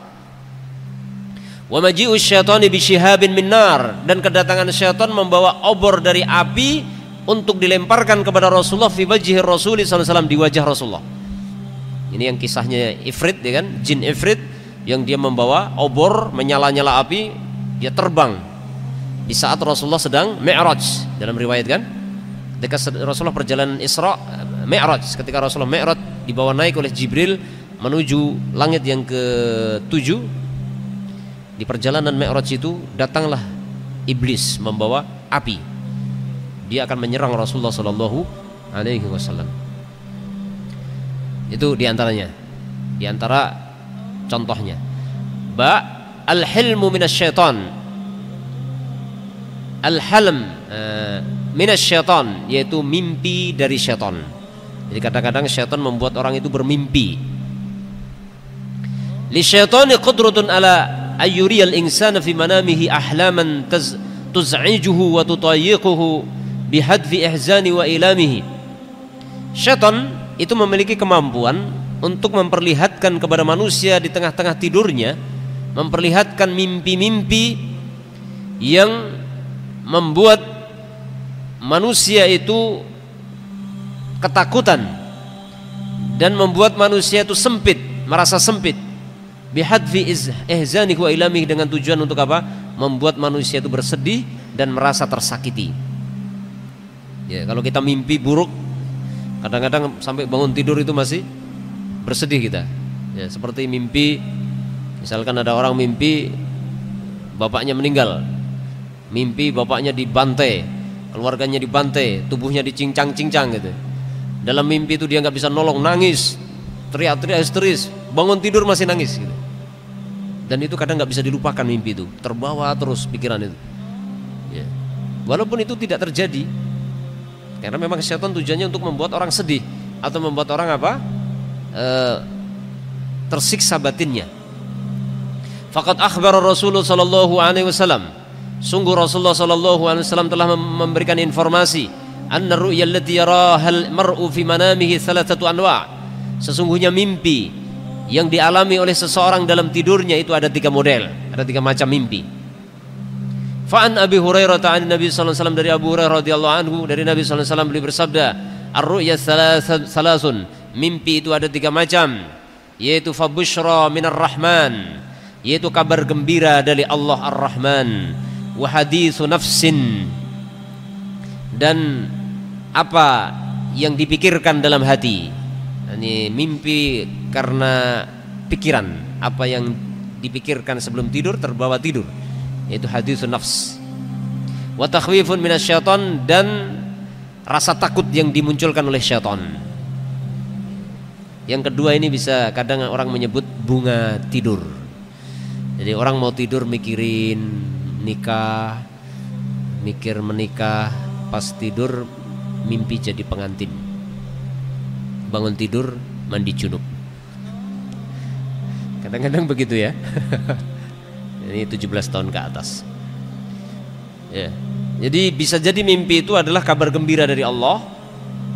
Wa maji'u syaitani bi syihabin min nar, dan kedatangan syaitan membawa obor dari api untuk dilemparkan kepada Rasulullah fi wajhi Rasul sallallahu alaihi wasallam, di wajah Rasulullah. Ini yang kisahnya Ifrit, ya kan? Jin Ifrit yang dia membawa obor menyala-nyala api, dia terbang di saat Rasulullah sedang Mi'raj dalam riwayat kan? Ketika Rasulullah perjalanan Isra Mi'raj, ketika Rasulullah Mi'raj dibawa naik oleh Jibril menuju langit yang ke-7, di perjalanan Mi'raj itu datanglah iblis membawa api. Dia akan menyerang Rasulullah sallallahu alaihi wasallam. Itu diantaranya, diantara contohnya. Ba al-hilmu minasyaiton, al-halm minasyaiton, yaitu mimpi dari syaitan. Jadi kadang-kadang syaitan membuat orang itu bermimpi. Li syaitani qudratun ala ayyuriyal insana fi manamihi ahlaman tuz'ijuhu wa tutayyiquhu bihadfi ihzani wa ilamihi. Syaitan itu memiliki kemampuan untuk memperlihatkan kepada manusia di tengah-tengah tidurnya, memperlihatkan mimpi-mimpi yang membuat manusia itu ketakutan dan membuat manusia itu sempit, merasa sempit. Bihadfi ihzani wa ilamihi, dengan tujuan untuk apa? Membuat manusia itu bersedih dan merasa tersakiti. Ya, kalau kita mimpi buruk, kadang-kadang sampai bangun tidur itu masih bersedih kita. Ya, seperti mimpi, misalkan ada orang mimpi bapaknya meninggal, mimpi bapaknya dibantai, keluarganya dibantai, tubuhnya dicincang-cincang gitu. Dalam mimpi itu dia nggak bisa nolong, nangis, teriak-teriak histeris, bangun tidur masih nangis gitu. Dan itu kadang nggak bisa dilupakan mimpi itu, terbawa terus pikiran itu. Ya. Walaupun itu tidak terjadi, karena memang syaitan tujuannya untuk membuat orang sedih atau membuat orang apa? Tersiksa batinnya. Faqad akhbara Rasulullah sallallahu alaihi wasallam, sungguh Rasulullah sallallahu alaihi wasallam telah memberikan informasi, anna ru'ya allati yaraha al-mar'u fi manamihi thalathatu anwa'. Sesungguhnya mimpi yang dialami oleh seseorang dalam tidurnya itu ada 3 model, ada 3 macam mimpi. Fa'an Abi Hurairah ta'ala Nabi sallallahu alaihi wasallam, dari Abu Hurairah radhiyallahu anhu, dari Nabi sallallahu alaihi wasallam beliau bersabda, ar-ru'ya salasun, mimpi itu ada 3 macam, yaitu fabushra minar rahman, yaitu kabar gembira dari Allah ar-Rahman, wa haditsu nafsin, dan apa yang dipikirkan dalam hati. Ini mimpi karena pikiran, apa yang dipikirkan sebelum tidur terbawa tidur, yaitu haditsun nafs. Wa takhwifun minasyaiton, dan rasa takut yang dimunculkan oleh syaitan. Yang kedua ini bisa kadang orang menyebut bunga tidur. Jadi orang mau tidur mikirin nikah, mikir menikah, pas tidur mimpi jadi pengantin, bangun tidur mandi junub. Kadang-kadang begitu ya. Ini 17 tahun ke atas ya. Jadi bisa jadi mimpi itu adalah kabar gembira dari Allah.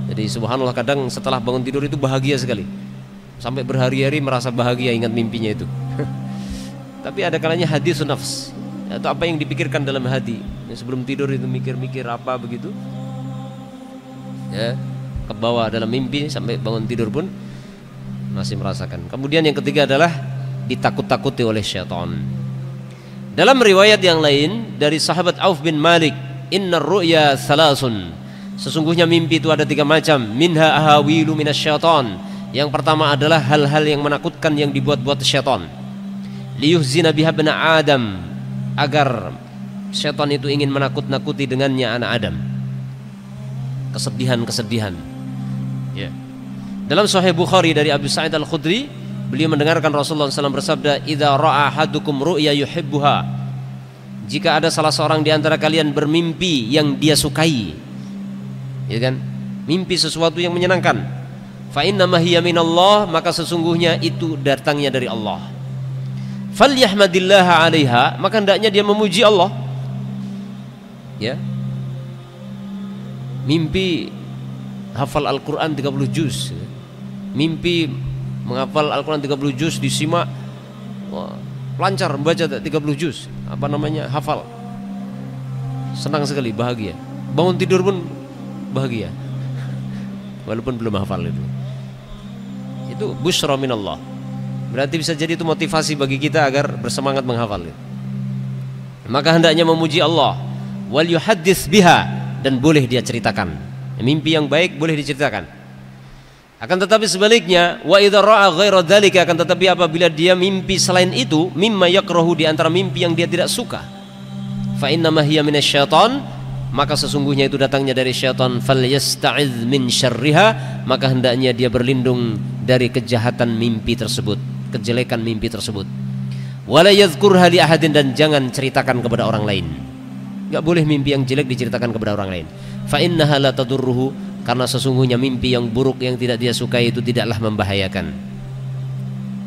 Jadi subhanallah, kadang setelah bangun tidur itu bahagia sekali, sampai berhari-hari merasa bahagia ingat mimpinya itu. Tapi ada kalanya haditsun nafs, atau apa yang dipikirkan dalam hati. Sebelum tidur itu mikir-mikir apa begitu ya, ke bawah dalam mimpi, sampai bangun tidur pun masih merasakan. Kemudian yang ketiga adalah ditakut-takuti oleh syaitan. Dalam riwayat yang lain dari sahabat Auf bin Malik, innar ru'ya thalasun, sesungguhnya mimpi itu ada 3 macam, minha ahawilu minasyaitan. Yang pertama adalah hal-hal yang menakutkan yang dibuat-buat syaitan, liyuhzina biha bani Adam, agar syaitan itu ingin menakut-nakuti dengannya anak Adam, kesedihan-kesedihan ya. Dalam Sahih Bukhari dari Abu Sa'id Al-Khudri, beliau mendengarkan Rasulullah SAW bersabda, idza ra'a ahadukum ru'ya yuhibbuha, jika ada salah seorang di antara kalian bermimpi yang dia sukai, ya kan, mimpi sesuatu yang menyenangkan, fa inna ma hiya minallah, maka sesungguhnya itu datangnya dari Allah. Falyahmadillaha 'alaiha, maka hendaknya dia memuji Allah. Ya. Mimpi hafal Al-Qur'an 30 juz. Mimpi menghafal Al-Quran 30 juz, disimak, wah, lancar membaca 30 juz, apa namanya, hafal, senang sekali, bahagia. Bangun tidur pun bahagia, walaupun belum hafal itu. Itu busyra minallah. Berarti bisa jadi itu motivasi bagi kita agar bersemangat menghafal itu. Maka hendaknya memuji Allah, wal yuhaddits biha, dan boleh dia ceritakan. Mimpi yang baik boleh diceritakan. Akan tetapi sebaliknya, wa idza ra'a ghaira dzalika, akan tetapi apabila dia mimpi selain itu, mimma yakrahu, di antara mimpi yang dia tidak suka, fa inna ma hiya minasyaiton, maka sesungguhnya itu datangnya dari syaitan. Falyasta'iz min syarriha, maka hendaknya dia berlindung dari kejahatan mimpi tersebut, kejelekan mimpi tersebut. Wala yadhkurha li ahadin, dan jangan ceritakan kepada orang lain. Enggak boleh mimpi yang jelek diceritakan kepada orang lain. Fa innaha la tadurruhu, karena sesungguhnya mimpi yang buruk yang tidak dia sukai itu tidaklah membahayakan.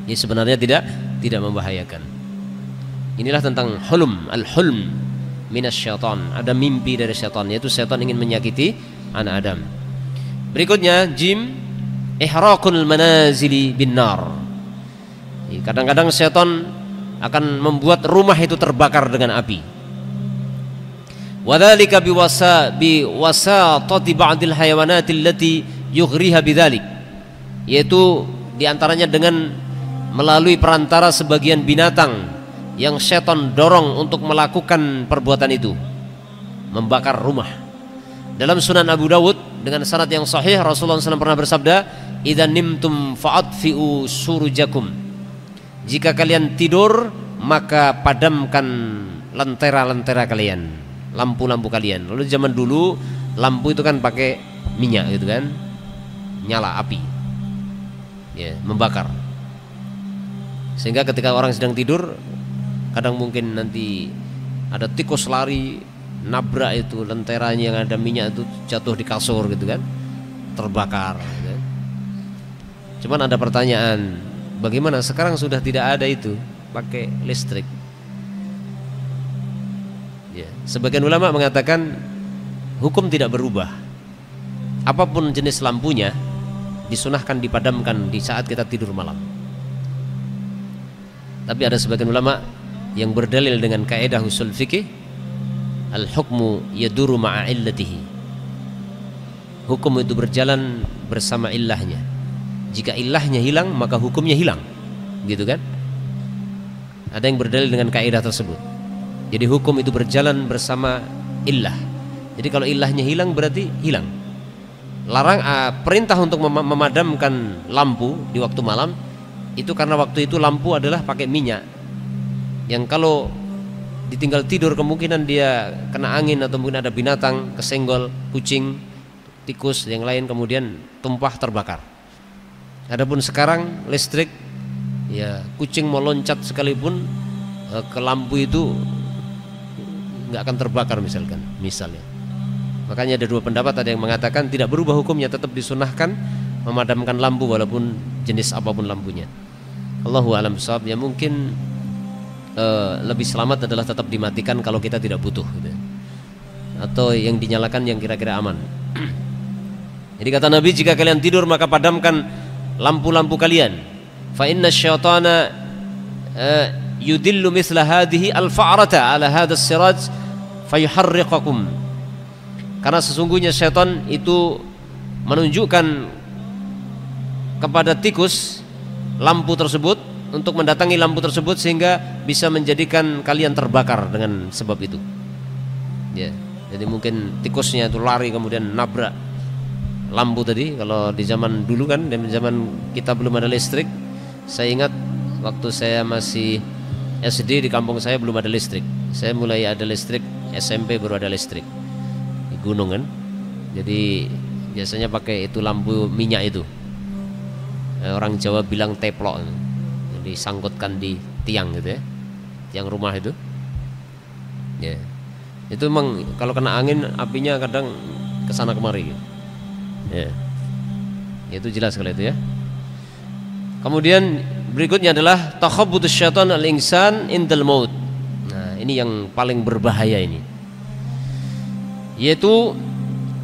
Ini sebenarnya tidak membahayakan. Inilah tentang hulm, al-hulm minasyaitan. Ada mimpi dari syaitan, yaitu syaitan ingin menyakiti anak Adam. Berikutnya jim, ihraqul manazili binnar. Kadang-kadang syaitan akan membuat rumah itu terbakar dengan api. Wadzalika biwasatati ba'dil hayawanati allati yughriha bidzalik, yaitu diantaranya dengan melalui perantara sebagian binatang yang syaitan dorong untuk melakukan perbuatan itu, membakar rumah. Dalam Sunan Abu Dawud dengan sanad yang sahih, Rasulullah SAW pernah bersabda, "Idza nimtum fa'atfi'u surujakum." Jika kalian tidur, maka padamkan lentera-lentera kalian, lampu-lampu kalian. Lalu zaman dulu lampu itu kan pakai minyak gitu kan, nyala api, ya, membakar. Sehingga ketika orang sedang tidur, kadang mungkin nanti ada tikus lari, nabrak itu lenteranya yang ada minyak itu, jatuh di kasur gitu kan, terbakar gitu kan. Cuman ada pertanyaan, bagaimana sekarang sudah tidak ada itu, pakai listrik. Ya, sebagian ulama mengatakan hukum tidak berubah. Apapun jenis lampunya disunahkan dipadamkan di saat kita tidur malam. Tapi ada sebagian ulama yang berdalil dengan kaidah usul fikih, al-hukmu yaduru ma'a illatihi. Hukum itu berjalan bersama illahnya. Jika illahnya hilang, maka hukumnya hilang. Gitu kan? Ada yang berdalil dengan kaidah tersebut. Jadi hukum itu berjalan bersama illah. Jadi kalau illahnya hilang berarti hilang. Perintah untuk memadamkan lampu di waktu malam itu karena waktu itu lampu adalah pakai minyak, yang kalau ditinggal tidur kemungkinan dia kena angin atau mungkin ada binatang kesenggol, kucing, tikus, yang lain, kemudian tumpah terbakar. Adapun sekarang listrik, ya kucing mau loncat sekalipun ke lampu itu nggak akan terbakar misalnya. Makanya ada dua pendapat, ada yang mengatakan tidak berubah hukumnya, tetap disunahkan memadamkan lampu walaupun jenis apapun lampunya. Allahu a'lam bishawab. Ya mungkin lebih selamat adalah tetap dimatikan kalau kita tidak butuh gitu. Atau yang dinyalakan yang kira-kira aman. Jadi kata Nabi, jika kalian tidur maka padamkan lampu-lampu kalian. Fa inna syaitana yudillu misla hadhihi al-fa'rata ala hadha as-siraj fayuharriqakum. Karena sesungguhnya syaitan itu menunjukkan kepada tikus lampu tersebut, untuk mendatangi lampu tersebut sehingga bisa menjadikan kalian terbakar dengan sebab itu. Ya, jadi mungkin tikusnya itu lari kemudian nabrak lampu tadi. Kalau di zaman dulu kan, di zaman kita belum ada listrik. Saya ingat waktu saya masih SD di kampung saya belum ada listrik. Saya mulai ada listrik SMP, baru ada listrik di gunung kan. Jadi biasanya pakai itu lampu minyak itu. Orang Jawa bilang teplok, disangkutkan di tiang gitu ya, tiang rumah itu. Ya, itu memang kalau kena angin apinya kadang kesana kemari gitu. Ya, itu jelas kalau itu ya. Kemudian berikutnya adalah takhabbudus syaitan al-insan indal maut. Nah, ini yang paling berbahaya ini, yaitu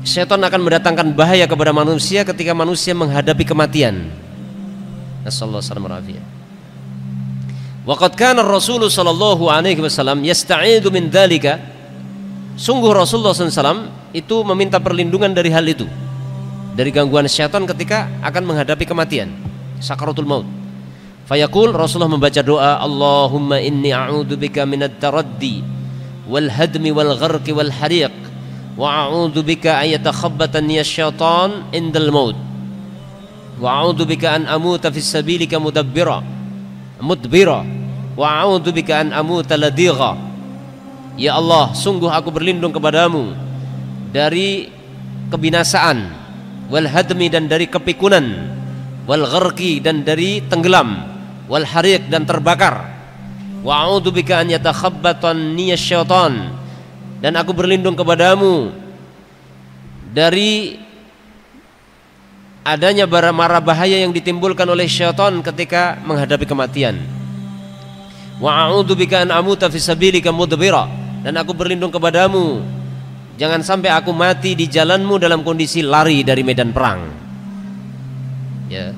syaitan akan mendatangkan bahaya kepada manusia ketika manusia menghadapi kematian. Nasallahu alaihi wasallam. Waqad kana Rasulullah sallallahu alaihi wasallam yasta'idu min dzalika. Sungguh Rasulullah SAW itu meminta perlindungan dari hal itu, dari gangguan syaitan ketika akan menghadapi kematian, sakaratul maut. Fayaqul, Rasulullah membaca doa, Allahumma inni a'udzubika minat taraddi wal hadmi wal gharqi wal hariq wa a'udzubika an yatakhabbatani asy-syaitan indal maut wa a'udzubika an amuta fis sabilika mudbira wa a'udzubika an amuta ladigha. Ya Allah, sungguh aku berlindung kepadamu dari kebinasaan, wal hadmi, dan dari kepikunan, wal gharqi, dan dari tenggelam, wal hariq, dan terbakar. Wa a'udzubika an yatakhabbatani syaitan, dan aku berlindung kepadamu dari adanya mara bahaya yang ditimbulkan oleh syaitan ketika menghadapi kematian. Wa a'udzubika an amuta fi sabilika mudbira, dan aku berlindung kepadamu jangan sampai aku mati di jalanmu dalam kondisi lari dari medan perang. Ya,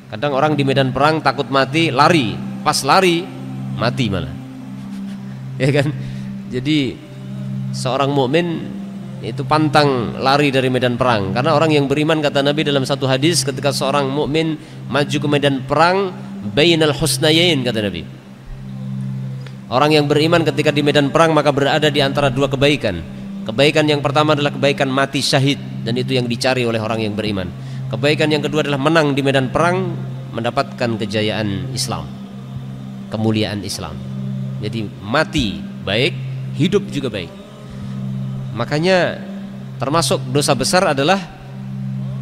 kadang orang di medan perang takut mati, lari, pas lari mati malah. Ya kan? Jadi seorang mukmin itu pantang lari dari medan perang, karena orang yang beriman, kata Nabi dalam satu hadis, ketika seorang mukmin maju ke medan perang, bainal husnayain, kata Nabi. Orang yang beriman ketika di medan perang maka berada di antara dua kebaikan. Kebaikan yang pertama adalah kebaikan mati syahid, dan itu yang dicari oleh orang yang beriman. Kebaikan yang kedua adalah menang di medan perang, mendapatkan kejayaan Islam, kemuliaan Islam. Jadi mati baik, hidup juga baik. Makanya termasuk dosa besar adalah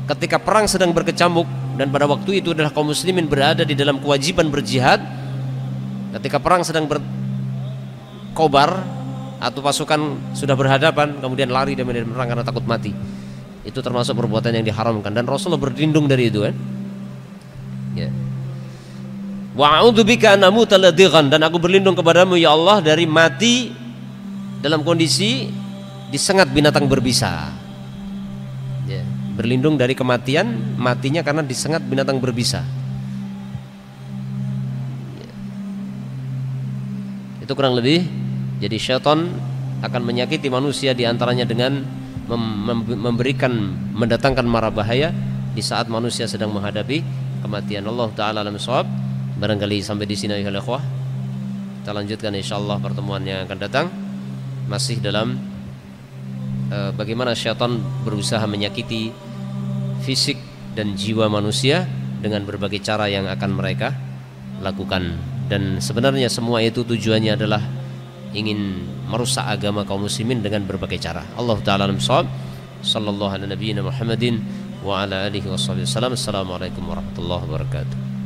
ketika perang sedang berkecamuk, dan pada waktu itu adalah kaum muslimin berada di dalam kewajiban berjihad. Ketika perang sedang berkobar atau pasukan sudah berhadapan, kemudian lari dari medan perang karena takut mati, itu termasuk perbuatan yang diharamkan, dan Rasulullah berlindung dari itu kan. Ya. Wa a'udzubika an amuta ladighan, dan aku berlindung kepadamu ya Allah dari mati dalam kondisi disengat binatang berbisa. Ya, berlindung dari kematian, matinya karena disengat binatang berbisa. Ya. Itu kurang lebih. Jadi syaitan akan menyakiti manusia diantaranya dengan mendatangkan mara bahaya di saat manusia sedang menghadapi kematian. Allah Ta'ala alam shawab. Barangkali sampai di sini ya ikhwah. Kita lanjutkan insyaallah pertemuan yang akan datang, masih dalam bagaimana syaitan berusaha menyakiti fisik dan jiwa manusia dengan berbagai cara yang akan mereka lakukan. Dan sebenarnya semua itu tujuannya adalah ingin merusak agama kaum muslimin dengan berbagai cara. Allah Ta'ala alam shawab. Sallallahu ala nabiyyina Muhammadin wa ala alihi wasallam. Assalamualaikum warahmatullahi wabarakatuh.